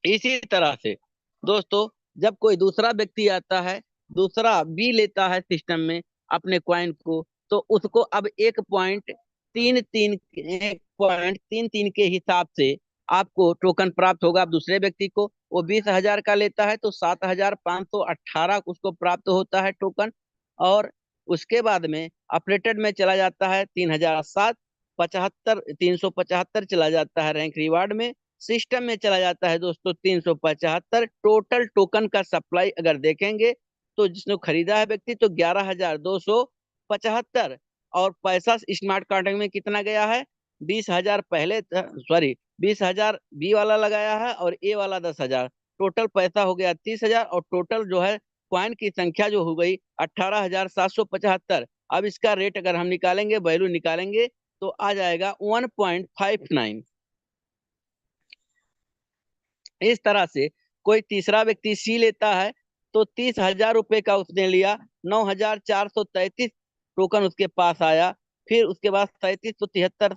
इसी तरह से दोस्तों, जब कोई दूसरा व्यक्ति आता है, दूसरा बी लेता है सिस्टम में अपने क्वाइन को, तो उसको अब 1.33 के हिसाब से आपको टोकन प्राप्त होगा। अब दूसरे व्यक्ति को वो 20,000 का लेता है तो 7,518 उसको प्राप्त होता है टोकन। और उसके बाद में अपरेटेड में चला जाता है 3,007, 75 375 चला जाता है रैंक रिवार्ड में। सिस्टम में चला जाता है दोस्तों 375। टोटल टोकन का सप्लाई अगर देखेंगे तो जिसने खरीदा है व्यक्ति तो 11,275, और पैसा स्मार्ट कॉन्ट्रैक्ट में कितना गया है, 20,000 पहले, सॉरी 20,000 बी वाला लगाया है और ए वाला 10,000। टोटल पैसा हो गया 30,000, और टोटल जो है कॉइन की संख्या जो हो गई 18,775। अब इसका रेट अगर हम निकालेंगे, वैल्यू निकालेंगे, तो आ जाएगा 1.59। इस तरह से कोई तीसरा व्यक्ति सी लेता है तो 30,000 रुपए का उसने लिया, 9,433 टोकन उसके पास आया। फिर उसके बाद 3773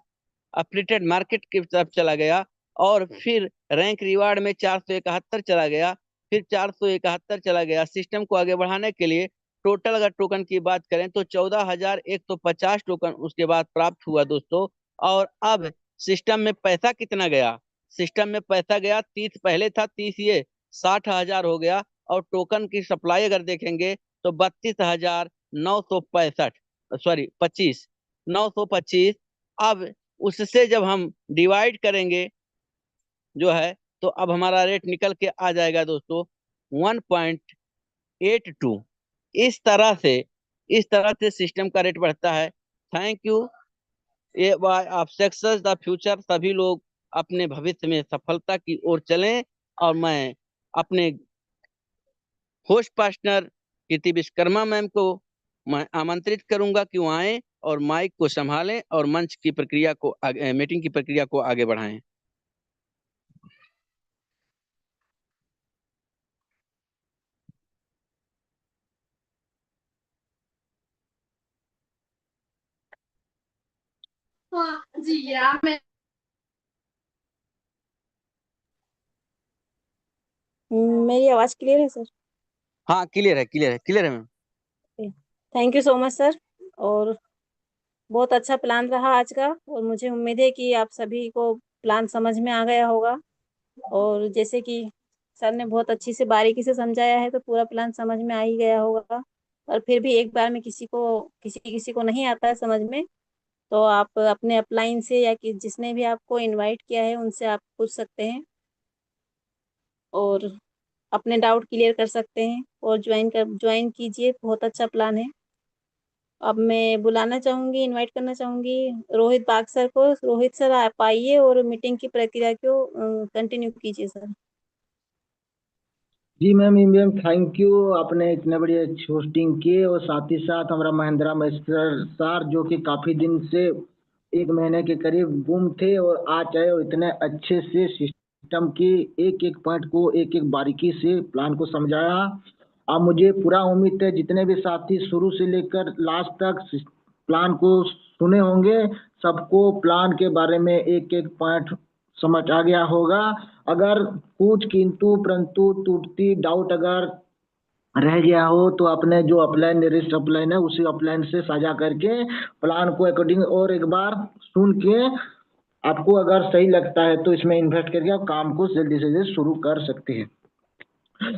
अपडेटेड मार्केट की तरफ चला गया, और फिर रैंक रिवार्ड में 471 चला गया, फिर 471 चला गया। सिस्टम को आगे बढ़ाने के लिए टोटल अगर टोकन की बात करें तो 14,150 टोकन उसके बाद प्राप्त हुआ दोस्तों। और अब सिस्टम में पैसा कितना गया, सिस्टम में पैसा गया 30 पहले था, 30 ये 60,000 हो गया। और टोकन की सप्लाई अगर देखेंगे तो 32,965, सॉरी 25, 925। अब उससे जब हम डिवाइड करेंगे जो है, तो अब हमारा रेट निकल के आ जाएगा दोस्तों 1.82। इस तरह से सिस्टम का रेट बढ़ता है। Thank you. ये by of success the future, सभी लोग अपने भविष्य में सफलता की ओर चलें। और मैं अपने होस्ट पार्टनर कीर्ति विश्वकर्मा मैम को मैं आमंत्रित करूंगा कि वो आए और माइक को संभालें और मंच की प्रक्रिया को मीटिंग की प्रक्रिया को आगे बढ़ाएं। मेरी आवाज क्लियर है सर? हाँ, क्लियर है ma'am. Thank you so much sir. और बहुत अच्छा प्लान रहा आज का, और मुझे उम्मीद है कि आप सभी को प्लान समझ में आ गया होगा। और जैसे कि सर ने बहुत अच्छी से बारीकी से समझाया है, तो पूरा प्लान समझ में आ ही गया होगा। और फिर भी एक बार में किसी किसी को नहीं आता है समझ में, तो आप अपने अपलाइन से या कि जिसने भी आपको इनवाइट किया है उनसे आप पूछ सकते हैं और अपने डाउट क्लियर कर सकते हैं, और ज्वाइन कीजिए। बहुत अच्छा प्लान है। अब मैं बुलाना चाहूंगी, इनवाइट करना चाहूंगी रोहित बाग सर को। रोहित सर आप आइए और मीटिंग की प्रक्रिया को कंटिन्यू कीजिए सर। जी मैम, मैम थैंक यू, आपने इतने बढ़िया होस्टिंग किए। और साथ ही साथ हमारा महेंद्रा मिस्टर सर जो कि काफी दिन से 1 महीने के करीब गुम थे और आज आए और इतने अच्छे से सिस्टम की एक एक पॉइंट को एक एक बारीकी से प्लान को समझाया। अब मुझे पूरा उम्मीद है जितने भी साथी शुरू से लेकर लास्ट तक प्लान को सुने होंगे, सबको प्लान के बारे में एक एक पॉइंट समझ आ गया होगा। अगर कुछ किंतु परंतु टूटती डाउट अगर रह गया हो तो अपने जो अपलाइन नियरेस्ट अपलाइन है उसी अपलाइन से साझा करके प्लान को अकॉर्डिंग और एक बार सुन के आपको अगर सही लगता है तो इसमें इन्वेस्ट करके आप काम को जल्दी से जल्दी शुरू कर सकते हैं।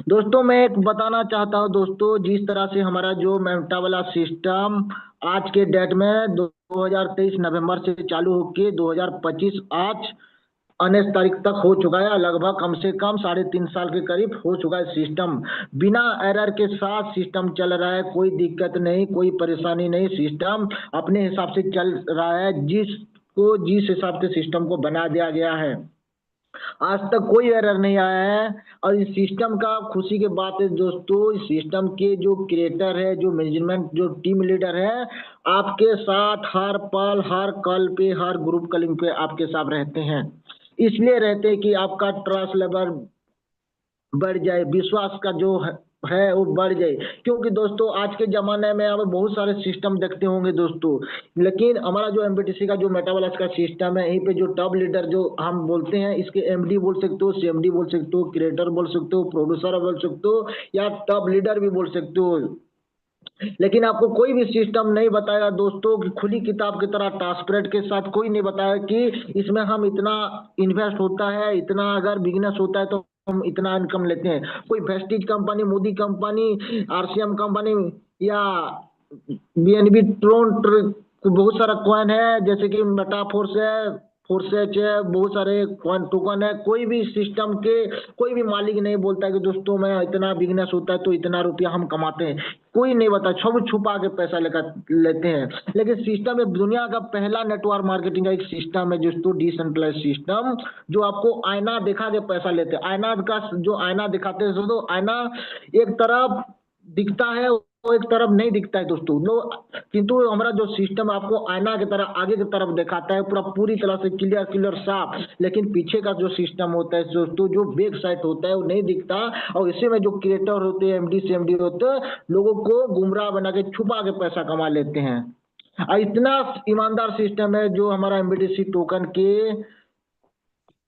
दोस्तों मैं एक बताना चाहता हूँ दोस्तों, जिस तरह से हमारा जो मेमटा वाला सिस्टम आज के डेट में 2023 नवंबर से चालू होके 2025 आज 19 तारीख तक हो चुका है, लगभग कम से कम 3.5 साल के करीब हो चुका है। सिस्टम बिना एरर के साथ सिस्टम चल रहा है, कोई दिक्कत नहीं, कोई परेशानी नहीं, सिस्टम अपने हिसाब से चल रहा है जिस हिसाब से सिस्टम को बना दिया गया है। आज तक कोई एरर नहीं आया है। और इस सिस्टम का खुशी की बात है दोस्तों, इस सिस्टम के जो क्रिएटर है, जो मैनेजमेंट, जो टीम लीडर है, आपके साथ हर पल हर कल पे हर ग्रुप कलिंग पे आपके साथ रहते हैं। इसलिए रहते हैं कि आपका ट्रस्ट लेवल बढ़ जाए, विश्वास का जो है वो बढ़ जाए। क्योंकि दोस्तों आज के जमाने में आप बहुत सारे सिस्टम देखते होंगे दोस्तों, लेकिन हमारा जो एमबीटीसी का जो मेटावर्स का सिस्टम है, यहीं पे जो टॉप लीडर जो हम बोलते हैं, इसके एमडी बोल सकते हो, सीएमडी बोल सकते हो, क्रिएटर बोल सकते हो, प्रोड्यूसर बोल सकते हो, या टॉप लीडर भी बोल सकते हो। लेकिन आपको कोई भी सिस्टम नहीं बताएगा दोस्तों कि खुली किताब की तरह ट्रांसपेरेंट के साथ कोई नहीं बताया कि इसमें हम इतना इन्वेस्ट होता है, इतना अगर बिजनेस होता है तो हम इतना इनकम लेते हैं। कोई Vestige company, Modi company, RCM company या बीएनबी ट्रोन बहुत सारा कॉइन है, जैसे कि मेटाफोर्स है, फोर्सेज है, बहुत सारे कॉइन टोकन है। कोई भी सिस्टम के कोई भी मालिक नहीं बोलता है कि दोस्तों मैं इतना बिजनेस होता है तो इतना रुपया हम कमाते हैं, कोई नहीं बता, सब छुपा के पैसा लेकर लेते हैं। लेकिन सिस्टम में दुनिया का पहला नेटवर्क मार्केटिंग का एक सिस्टम है दोस्तों, डिसेंट्रलाइज सिस्टम, जो आपको आईना दिखा के पैसा लेते हैं। आईना का जो आईना दिखाते हैं दोस्तों, आईना एक तरफ दिखता है वो एक तरफ नहीं दिखता है दोस्तों लोग, किंतु हमारा जो सिस्टम आपको आईना की तरह आगे की तरफ दिखाता है, पूरा पूरी तरह से क्लियर क्लियर साफ। लेकिन पीछे का जो सिस्टम होता है दोस्तों, जो बैक साइड होता है वो नहीं दिखता। और इसी में जो क्रिएटर होते हैं, एमडी सीएमडी होते हैं, लोगों को गुमराह बना के छुपा के पैसा कमा लेते हैं। और इतना ईमानदार सिस्टम है जो हमारा एमबीटीसी टोकन के,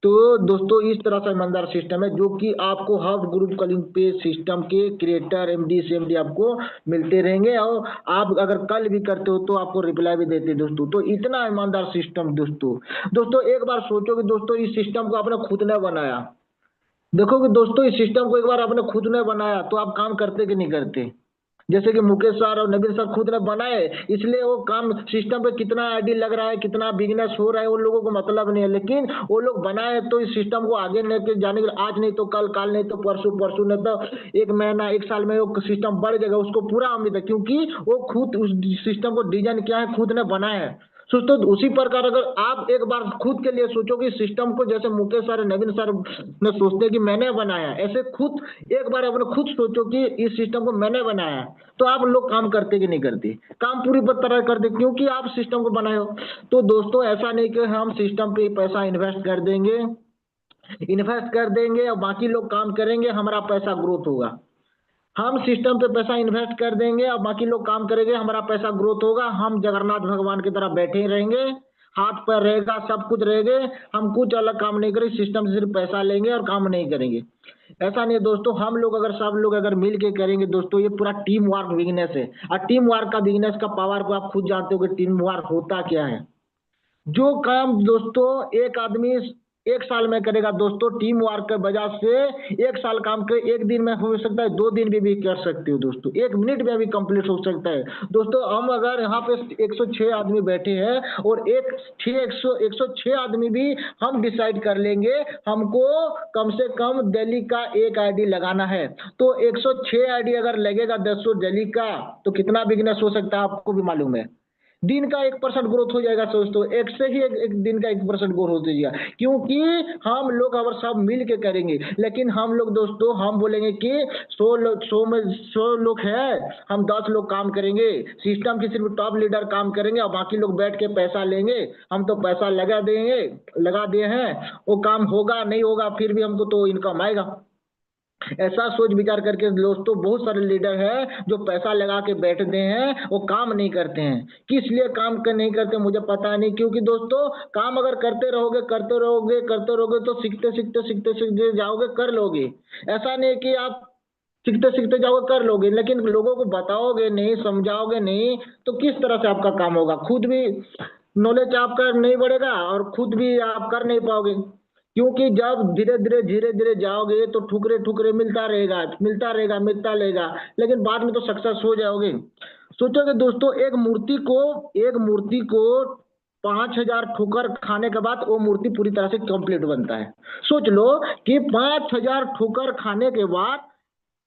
तो दोस्तों इस तरह का ईमानदार सिस्टम है जो कि आपको हर ग्रुप कलिंग पे सिस्टम के क्रिएटर एमडी सीएमडी आपको मिलते रहेंगे, और आप अगर कल भी करते हो तो आपको रिप्लाई भी देते हैं दोस्तों। तो इतना ईमानदार सिस्टम दोस्तों। दोस्तों एक बार सोचो कि दोस्तों इस सिस्टम को आपने खुद ने बनाया, देखो कि दोस्तों इस सिस्टम को एक बार आपने खुद ने बनाया तो आप काम करते कि नहीं करते। जैसे कि मुकेश सर और नवीन सर खुद ने बनाए, इसलिए वो काम सिस्टम पे कितना आईडी लग रहा है, कितना बिजनेस हो रहा है, उन लोगों को मतलब नहीं है, लेकिन वो लोग बनाए तो इस सिस्टम को आगे लेके जाने के लिए आज नहीं तो कल, कल नहीं तो परसों, परसों नहीं तो एक महीना, एक साल में वो सिस्टम बढ़ जाएगा, उसको पूरा उम्मीद है, क्योंकि वो खुद उस सिस्टम को डिजाइन किया है, खुद ने बनाया है। सोचो उसी प्रकार अगर आप एक बार खुद के लिए सोचो कि सिस्टम को जैसे मुकेश सर नवीन सर ने सोचते हैं कि मैंने बनाया, ऐसे खुद एक बार अपने खुद सोचो कि इस सिस्टम को मैंने बनाया, तो आप लोग काम करते कि नहीं करते, काम पूरी तरह करते, क्योंकि आप सिस्टम को बनाए हो। तो दोस्तों ऐसा नहीं कि हम सिस्टम पे पैसा इन्वेस्ट कर देंगे और बाकी लोग काम करेंगे, हमारा पैसा ग्रोथ होगा। हम सिस्टम पे पैसा इन्वेस्ट कर देंगे और बाकी लोग काम करेंगे, हमारा पैसा ग्रोथ होगा, हम जगन्नाथ भगवान की तरह बैठे ही रहेंगे, हाथ पैर रहेगा, सब कुछ रहेंगे, हम कुछ अलग काम नहीं करेंगे, सिस्टम से सिर्फ पैसा लेंगे और काम नहीं करेंगे। ऐसा नहीं है दोस्तों, हम लोग अगर सब लोग अगर मिल के करेंगे दोस्तों, ये पूरा टीम वर्क बिजनेस है, और टीम वर्क का बिजनेस का पावर को आप खुद जानते हो कि टीम वर्क होता क्या है। जो काम दोस्तों एक आदमी एक साल में करेगा दोस्तों, टीम वर्क के वजह से एक साल काम कर एक दिन में हो सकता है, 2 दिन में भी कर सकते हो दोस्तों, 1 मिनट में भी कंप्लीट हो सकता है दोस्तों। हम अगर यहाँ पे 106 आदमी बैठे हैं और 106 आदमी भी हम डिसाइड कर लेंगे हमको कम से कम दिल्ली का एक आईडी लगाना है, तो 106 आईडी अगर लगेगा 10 दिल्ली का, तो कितना बिजनेस हो सकता है आपको भी मालूम है। दिन का 1% ग्रोथ हो जाएगा दोस्तों, एक से ही एक दिन का 1% ग्रोथ हो जाएगा, क्योंकि हम लोग अगर सब मिल के करेंगे। लेकिन हम लोग दोस्तों हम बोलेंगे कि 100 लोग है, हम 10 लोग काम करेंगे, सिस्टम की सिर्फ टॉप लीडर काम करेंगे और बाकी लोग बैठ के पैसा लेंगे, हम तो पैसा लगा दिए हैं, वो काम होगा नहीं होगा फिर भी हमको तो इनकम आएगा। ऐसा सोच विचार करके दोस्तों बहुत सारे लीडर हैं जो पैसा लगा के बैठते हैं, वो काम नहीं करते हैं। किस लिए काम नहीं करते मुझे पता नहीं, क्योंकि दोस्तों काम अगर करते रहोगे तो सीखते जाओगे, कर लोगे। ऐसा नहीं कि आप सीखते सीखते जाओगे कर लोगे, लेकिन लोगों को बताओगे नहीं, समझाओगे नहीं, तो किस तरह से आपका काम होगा। खुद भी नॉलेज आपका नहीं बढ़ेगा और खुद भी आप कर नहीं पाओगे, क्योंकि जब धीरे धीरे जाओगे तो ठुकरे ठुकरे मिलता रहेगा, लेकिन बाद में तो सक्सेस हो जाओगे। सोचोगे दोस्तों एक मूर्ति को 5,000 ठोकर खाने के बाद वो मूर्ति पूरी तरह से कंप्लीट बनता है। सोच लो कि 5,000 ठोकर खाने के बाद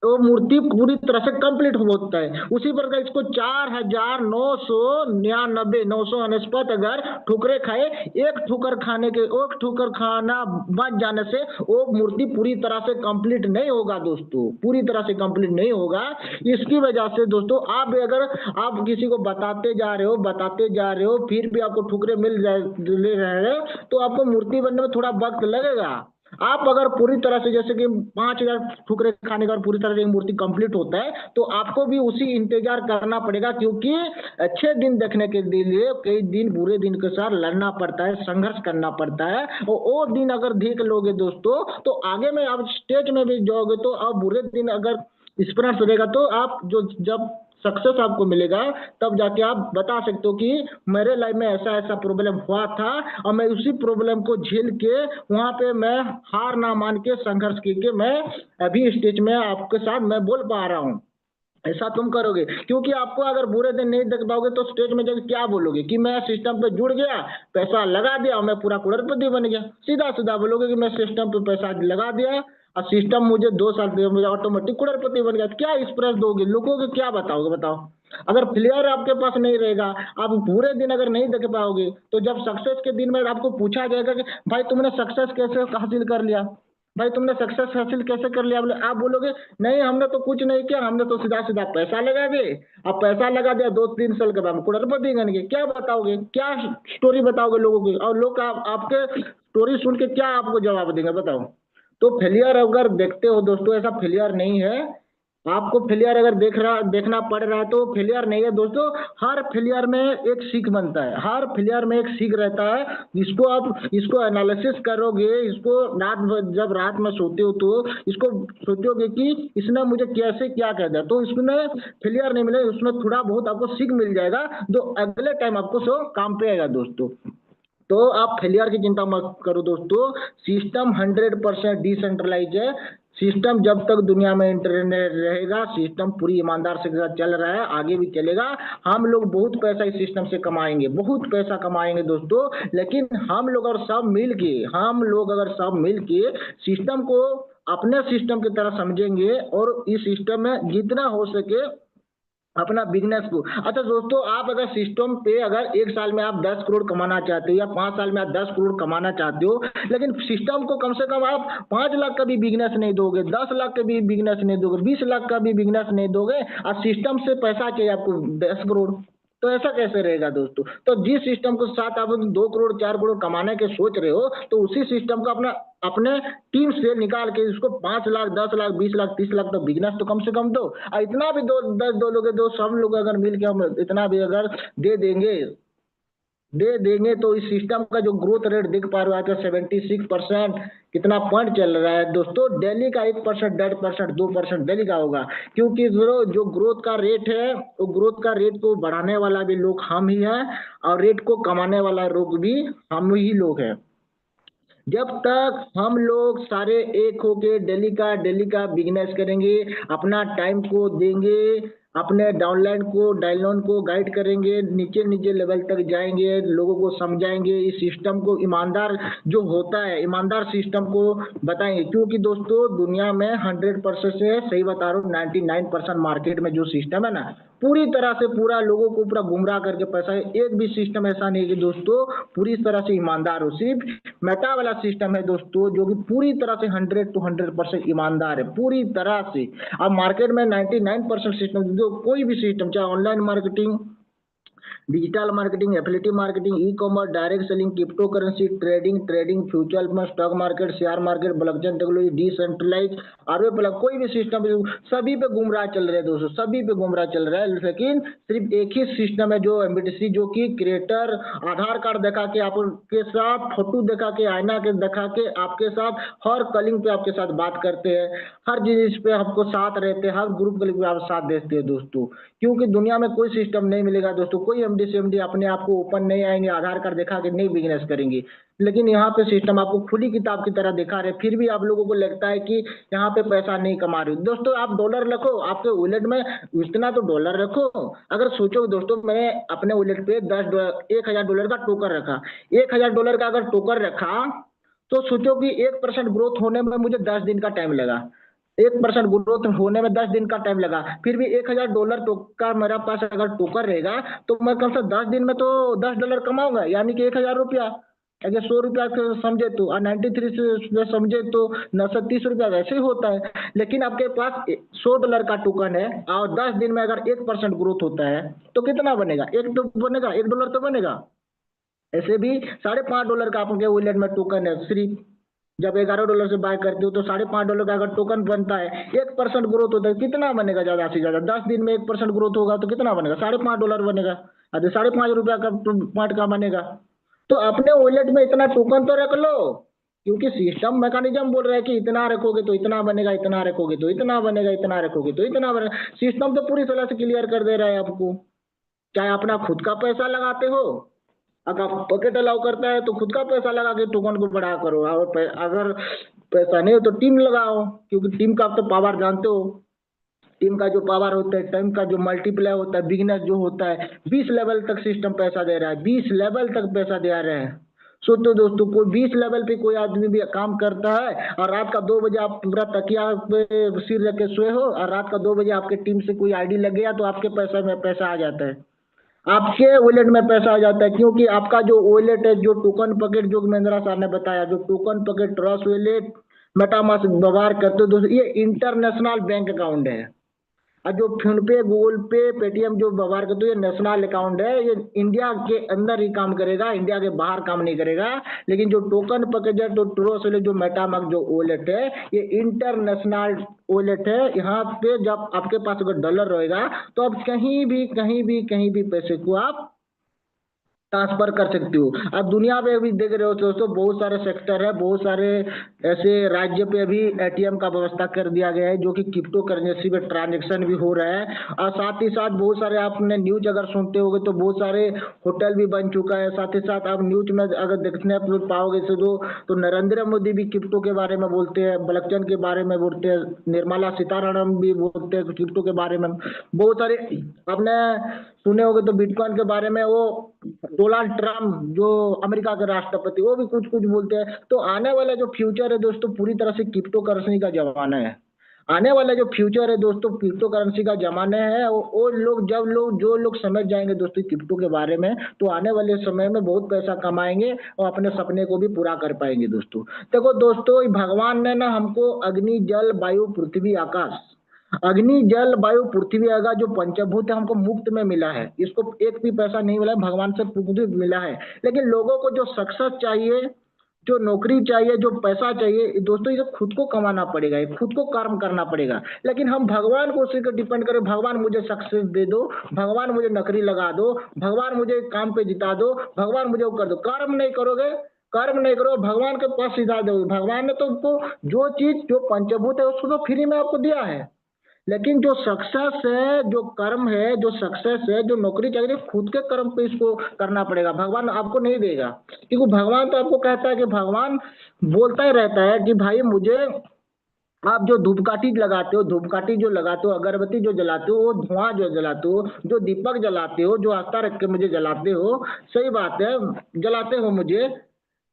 तो मूर्ति पूरी तरह से कंप्लीट होता है। उसी प्रकार इसको 4,999 अगर ठुकरे खाए, एक ठुकर खाना बच जाने से वो मूर्ति पूरी तरह से कंप्लीट नहीं होगा दोस्तों, पूरी तरह से कंप्लीट नहीं होगा। इसकी वजह से दोस्तों अगर आप किसी को बताते जा रहे हो फिर भी आपको ठुकरे मिल रहे हैं, तो आपको मूर्ति बनने में थोड़ा वक्त लगेगा। आप अगर पूरी तरह से जैसे कि 5,000 ठुकरे खाने के बाद पूरी तरह से मूर्ति कंप्लीट होता है, तो आपको भी उसी इंतजार करना पड़ेगा, क्योंकि अच्छे दिन देखने के लिए कई दिन बुरे दिन के साथ लड़ना पड़ता है, संघर्ष करना पड़ता है। और वो दिन अगर देख लोगे दोस्तों, तो आगे में आप स्टेज में भी जाओगे, तो आप बुरे दिन अगर एक्सपीरियंस रहेगा तो आप जब सक्सेस आपको मिलेगा, तब जाके आप बता सकते हो कि मेरे लाइफ में ऐसा ऐसा प्रॉब्लम हुआ था और मैं उसी प्रॉब्लम को झेल के वहां पे मैं हार ना मान के संघर्ष करके मैं अभी स्टेज में आपके साथ मैं बोल पा रहा हूँ। ऐसा तुम करोगे, क्योंकि आपको अगर बुरे दिन नहीं देख पाओगे तो स्टेज में जाकर क्या बोलोगे कि मैं सिस्टम पे जुड़ गया, पैसा लगा दिया और मैं पूरा करोड़पति बन गया। सीधा सीधा बोलोगे कि मैं सिस्टम पे पैसा लगा दिया और सिस्टम मुझे 2 साल मुझे ऑटोमेटिक करोड़पति बन गया। क्या एक्सप्रेस दोगे लोगों को, क्या बताओगे बताओ। अगर फ्लेयर आपके पास नहीं रहेगा, आप पूरे दिन अगर नहीं देख पाओगे, तो जब सक्सेस के दिन में आपको पूछा जाएगा कि भाई तुमने सक्सेस कैसे हासिल कर लिया, भाई तुमने सक्सेस हासिल कैसे कर लिया, आप बोलोगे नहीं हमने तो कुछ नहीं किया, हमने तो सीधा सीधा पैसा लगा दिए। अब पैसा लगा दिया, 2-3 साल के बाद करोड़पति बन गए। क्या बताओगे, क्या स्टोरी बताओगे लोगोगों की, और लोग आपके स्टोरी सुन के क्या आपको जवाब देंगे बताओ। तो फेलियर अगर देखते हो दोस्तों, ऐसा फेलियर नहीं है। आपको फेलियर अगर देखना पड़ रहा है तो फेलियर नहीं है दोस्तों। हर फेलियर में एक सीख बनता है, हर फेलियर में एक सीख रहता है। इसको एनालिसिस करोगे, इसको जब रात में सोते हो तो इसको सोचोगे कि इसने मुझे कैसे क्या कह दिया, तो इसमें फेलियर नहीं मिले, उसमें थोड़ा बहुत आपको सीख मिल जाएगा जो अगले टाइम आपको काम पे आएगा दोस्तों। तो आप फेलियर की चिंता मत करो दोस्तों, सिस्टम 100% डिसेंट्रलाइज है। सिस्टम जब तक दुनिया में इंटरनेट रहेगा, सिस्टम पूरी ईमानदार से चल रहा है, आगे भी चलेगा। हम लोग बहुत पैसा इस सिस्टम से कमाएंगे, बहुत पैसा कमाएंगे दोस्तों। लेकिन हम लोग अगर सब मिल के सिस्टम को अपने सिस्टम की तरह समझेंगे और इस सिस्टम में जितना हो सके अपना बिजनेस को। अच्छा दोस्तों, आप अगर सिस्टम पे अगर 1 साल में आप 10 करोड़ कमाना चाहते हो या 5 साल में आप 10 करोड़ कमाना चाहते हो, लेकिन सिस्टम को कम से कम आप 5 लाख का भी बिजनेस नहीं दोगे, 10 लाख का भी बिजनेस नहीं दोगे, 20 लाख का भी बिजनेस नहीं दोगे, और सिस्टम से पैसा चाहिए आपको 10 करोड़, तो ऐसा कैसे रहेगा दोस्तों? तो जिस सिस्टम के साथ आप 2 करोड़ 4 करोड़ कमाने के सोच रहे हो, तो उसी सिस्टम को अपने टीम से निकाल के उसको 5 लाख 10 लाख 20 लाख 30 लाख तो बिजनेस तो कम से कम दो। और इतना भी दो, 10 दो लोगे, दो सब लोग अगर मिल के हम इतना भी अगर दे देंगे तो इस सिस्टम का जो ग्रोथ रेट दिख पा रहा है 76%, कितना पॉइंट चल रहा है दोस्तों। दिल्ली का 1%, 1.5%, 2% दिल्ली का होगा, क्योंकि जो ग्रोथ का रेट है, वो ग्रोथ का रेट को बढ़ाने वाला भी लोग हम ही हैं, और रेट को कमाने वाला लोग भी हम ही लोग हैं। जब तक हम लोग सारे एक होके डेली का बिजनेस करेंगे, अपना टाइम को देंगे, अपने डाउनलाइन को गाइड करेंगे, नीचे लेवल तक जाएंगे, लोगों को समझाएंगे, इस सिस्टम को ईमानदार जो होता है, ईमानदार सिस्टम को बताएंगे। क्योंकि दोस्तों दुनिया में 100% से सही बता रहा हूँ, 99% मार्केट में जो सिस्टम है ना, पूरी तरह से पूरा लोगों को पूरा गुमराह करके पैसा है। एक भी सिस्टम ऐसा नहीं है कि दोस्तों पूरी तरह से ईमानदार हो। सिर्फ मेटा वाला सिस्टम है दोस्तों जो कि पूरी तरह से 100% ईमानदार है, पूरी तरह से। अब मार्केट में 99% सिस्टम, जो कोई भी सिस्टम, चाहे online marketing, digital marketing, affiliative marketing, e commerce, direct selling, crypto currency trading, future में stock market, share market, blockchain technology, decentralize, और कोई भी सिस्टम सभी पे गुमराह चल रहे हैं दोस्तों, सभी पे गुमराह चल रहा है। लेकिन सिर्फ एक ही सिस्टम है जो एमबीटीसी, जो कि क्रिएटर आधार कार्ड दिखा के आपके साथ, फोटो दिखा के, आईना के दिखा के आपके साथ हर कलिंग पे आपके साथ बात करते हैं, हर चीज पे आपको साथ रहते हैं, हर ग्रुप कलिंग पे आप साथ देते हैं दोस्तों। क्योंकि दुनिया में कोई सिस्टम नहीं मिलेगा दोस्तों, कोई एमडी अपने आप को ओपन नहीं आएंगे, आधार कार्ड दिखा के नहीं बिजनेस करेंगे। लेकिन यहाँ पे सिस्टम आपको खुली किताब की तरह दिखा रहे, फिर भी आप लोगों को लगता है कि यहाँ पे पैसा नहीं कमा रहे हो। दोस्तों आप डॉलर रखो, आपके वॉलेट में इतना तो डॉलर रखो। अगर सोचो दोस्तों, मैंने अपने वॉलेट पे $1,000 का टोकन रखा, $1,000 का अगर टोकन रखा, तो सोचो कि 1% ग्रोथ होने में मुझे 10 दिन का टाइम लगा, 1% ग्रोथ होने में 10 दिन का टाइम लगा। फिर भी $1,000 का मेरा पास अगर टोकन रहेगा, तो मैं कम से 10 दिन में तो $10 कमाऊंगा, यानी कि 1,000 रुपया। अगर 100 रुपया समझे तो, और 93 से समझे तो 930 रुपया वैसे ही होता है। लेकिन आपके पास $100 का टोकन है, और 10 दिन में अगर 1% ग्रोथ होता है, तो कितना बनेगा? $1 तो बनेगा। ऐसे भी $5.5 का आपके वॉलेट में टोकन है। सिर्फ जब $11 से बाय करते हो तो $5.5 का अगर टोकन बनता है, 1% ग्रोथ होता है, कितना बनेगा? ज्यादा से ज्यादा 10 दिन में 1% ग्रोथ होगा तो कितना बनेगा? $5.5 बनेगा। अरे ₹5.5 का पॉइंट का बनेगा। तो अपने वॉलेट में इतना टोकन तो रख लो, क्योंकि सिस्टम मैकेनिज्म बोल रहा है कि इतना रखोगे तो इतना बनेगा, इतना रखोगे तो इतना बनेगा, इतना रखोगे तो इतना बनेगा। सिस्टम तो पूरी तरह से क्लियर कर दे रहा है आपको। चाहे अपना खुद का पैसा लगाते हो, अगर पॉकेट अलाउ करता है तो खुद का पैसा लगा के टोकन को बड़ा करो, और अगर पैसा नहीं हो तो टीम लगाओ, क्योंकि टीम का आप तो पावर जानते हो। टीम का जो पावर होता है, टीम का जो मल्टीप्लाई होता है, बिजनेस जो होता है, 20 लेवल तक सिस्टम पैसा दे रहा है, 20 लेवल तक पैसा दे रहे हैं। सोचो दोस्तों, कोई 20 लेवल पे कोई आदमी भी काम करता है, और रात का 2 बजे आप पूरा तकिया पे सिर रख के सोए हो, और रात का 2 बजे आपके टीम से कोई आईडी लग गया, तो आपके पैसे में पैसा आ जाता है, आपके वॉलेट में पैसा आ जाता है। क्योंकि आपका जो वॉलेट है, जो टोकन पॉकेट, जो महेंद्रा सर ने बताया, जो token pocket, trust wallet, MetaMask व्यवहार करते हो दोस्तों, ये इंटरनेशनल बैंक अकाउंट है। और जो फोन पे, गूगल पे, पेटीएम जो व्यवहार करते हो, ये नेशनल अकाउंट है, ये इंडिया के अंदर ही काम करेगा, इंडिया के बाहर काम नहीं करेगा। लेकिन जो टोकन पैकेज है, तो ट्रस्ट वॉलेट, जो मेटामास्क जो वॉलेट है, ये इंटरनेशनल वॉलेट है। यहाँ पे जब आपके पास अगर डॉलर रहेगा, तो आप कहीं भी पैसे को आप ट्रांसफर कर सकते हो। अब दुनिया में अभी देख रहे हो दोस्तों, बहुत सारे सेक्टर है, बहुत सारे ऐसे राज्य पे अभी एटीएम का व्यवस्था कर दिया गया है, जो कि क्रिप्टो करेंसी में ट्रांजेक्शन भी हो रहा है। और साथ ही साथ बहुत सारे आपने न्यूज अगर सुनते होगे तो बहुत सारे होटल भी बन चुका है। साथ ही साथ आप न्यूज में अगर देखने पाओगे तो नरेंद्र मोदी भी क्रिप्टो के बारे में बोलते हैं, ब्लॉकचेन के बारे में बोलते हैं, निर्मला सीतारमण भी बोलते हैं क्रिप्टो के बारे में। बहुत सारे आपने सुने होंगे तो बिटकॉइन के बारे में वो डोनाल्ड ट्रम्प जो अमेरिका के राष्ट्रपति, वो भी कुछ कुछ बोलते हैं। तो आने वाला जो फ्यूचर है दोस्तों, पूरी तरह से क्रिप्टो करेंसी का जमाना है। आने वाला जो फ्यूचर है दोस्तों, क्रिप्टो करेंसी का जमाना है। वो लोग जो लोग समझ जाएंगे दोस्तों क्रिप्टो के बारे में, तो आने वाले समय में बहुत पैसा कमाएंगे और अपने सपने को भी पूरा कर पाएंगे दोस्तों। देखो दोस्तों, भगवान ने ना हमको अग्नि, जल, वायु, पृथ्वी, आकाश, अग्नि, जल, वायु, पृथ्वी, आकाश जो पंचभूत है हमको मुफ्त में मिला है। इसको एक भी पैसा नहीं मिला है, भगवान से पूर्ण मिला है। लेकिन लोगों को जो सक्सेस चाहिए, जो नौकरी चाहिए, जो पैसा चाहिए दोस्तों, ये खुद को कमाना पड़ेगा, ये खुद को कर्म करना पड़ेगा। लेकिन हम भगवान को उसी को डिपेंड करें, भगवान मुझे सक्सेस दे दो, भगवान मुझे नौकरी लगा दो, भगवान मुझे काम पे जिता दो, भगवान मुझे वो कर दो। कर्म नहीं करोगे, कर्म नहीं करो, भगवान के पास सीधा दो। भगवान ने तो आपको जो चीज, जो पंचभूत है, उसको तो फ्री में आपको दिया है। लेकिन जो सक्सेस है, जो कर्म है, जो सक्सेस है, जो नौकरी चाहिए, खुद के कर्म पे इसको करना पड़ेगा। भगवान आपको नहीं देगा, क्योंकि भगवान तो आपको कहता है कि भगवान बोलता ही रहता है कि भाई मुझे, आप जो धूपकाठी लगाते हो, धूपकाठी जो लगाते हो, अगरबत्ती जो जलाते हो, वो धुआं जो जलाते हो, जो दीपक जलाते हो, जो आस्था रख के मुझे जलाते हो, सही बात है, जलाते हो मुझे,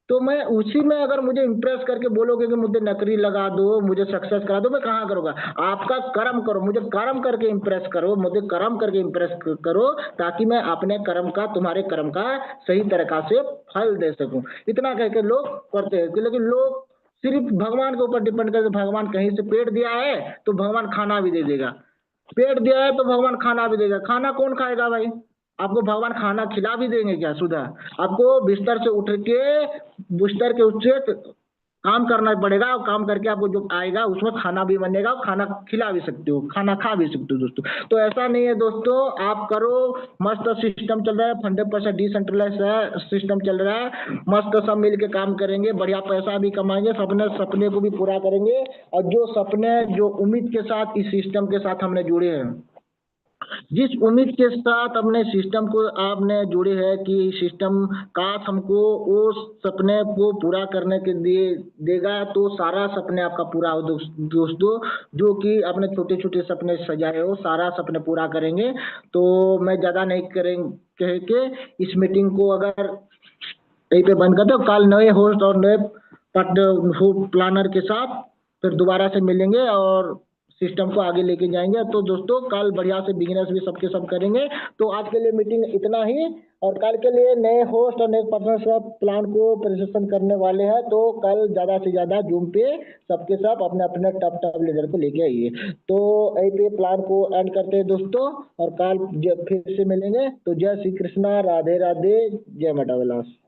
तो मैं उसी में अगर मुझे इंप्रेस करके बोलोगे कि मुझे नौकरी लगा दो, मुझे सक्सेस करा दो, मैं कहाँ करूंगा? आपका कर्म करो, मुझे कर्म करके इंप्रेस करो, मुझे कर्म करके इंप्रेस करो, ताकि मैं अपने कर्म का, तुम्हारे कर्म का सही तरीका से फल दे सकूं। इतना कह के लोग करते हैं। लेकिन लोग सिर्फ भगवान के ऊपर डिपेंड करके, भगवान कहीं से पेट दिया है तो भगवान खाना भी दे देगा, पेट दिया है तो भगवान खाना भी देगा। खाना कौन खाएगा भाई? आपको भगवान खाना खिला भी देंगे क्या? सुधा आपको बिस्तर से उठ के, बिस्तर के उससे काम करना पड़ेगा, और काम करके आपको जो आएगा उसमें खाना भी बनेगा, खाना खिला भी सकते हो, खाना खा भी सकते हो दोस्तों। तो ऐसा नहीं है दोस्तों, आप करो, मस्त सिस्टम चल रहा है, 100% डिसेंट्रलाइज सिस्टम चल रहा है, मस्त सब मिल के काम करेंगे, बढ़िया पैसा भी कमाएंगे, सपने को भी पूरा करेंगे। और जो सपने, जो उम्मीद के साथ इस सिस्टम के साथ हमने जुड़े हैं, जिस उम्मीद के साथ अपने सिस्टम को आपने जुड़े हैं कि सिस्टम काश हमको उस सपने को पूरा करने के लिए देगा, तो सारा सपने आपका पूरा हो दोस्तों। जो कि आपने छोटे छोटे सपने सजाए हो, सारा सपने पूरा करेंगे। तो मैं ज्यादा नहीं कह के इस मीटिंग को अगर यहीं पे बंद करते हो। कल नए होस्ट और नए प्लानर के साथ फिर दोबारा से मिलेंगे और सिस्टम को आगे लेके जाएंगे। तो दोस्तों कल बढ़िया से बिगिनर्स भी सबके सब करेंगे। तो आज के लिए मीटिंग इतना ही, और कल के लिए नए होस्ट और नए पर्सन सब प्लान को प्रेजेंटेशन करने वाले हैं। तो कल ज्यादा से ज्यादा जूम पे सबके सब अपने अपने टॉप लीडर को लेके आइए। तो यही पे प्लान को एंड करते हैं दोस्तों, और कल फिर से मिलेंगे। तो जय श्री कृष्णा, राधे राधे, जय माता विलास।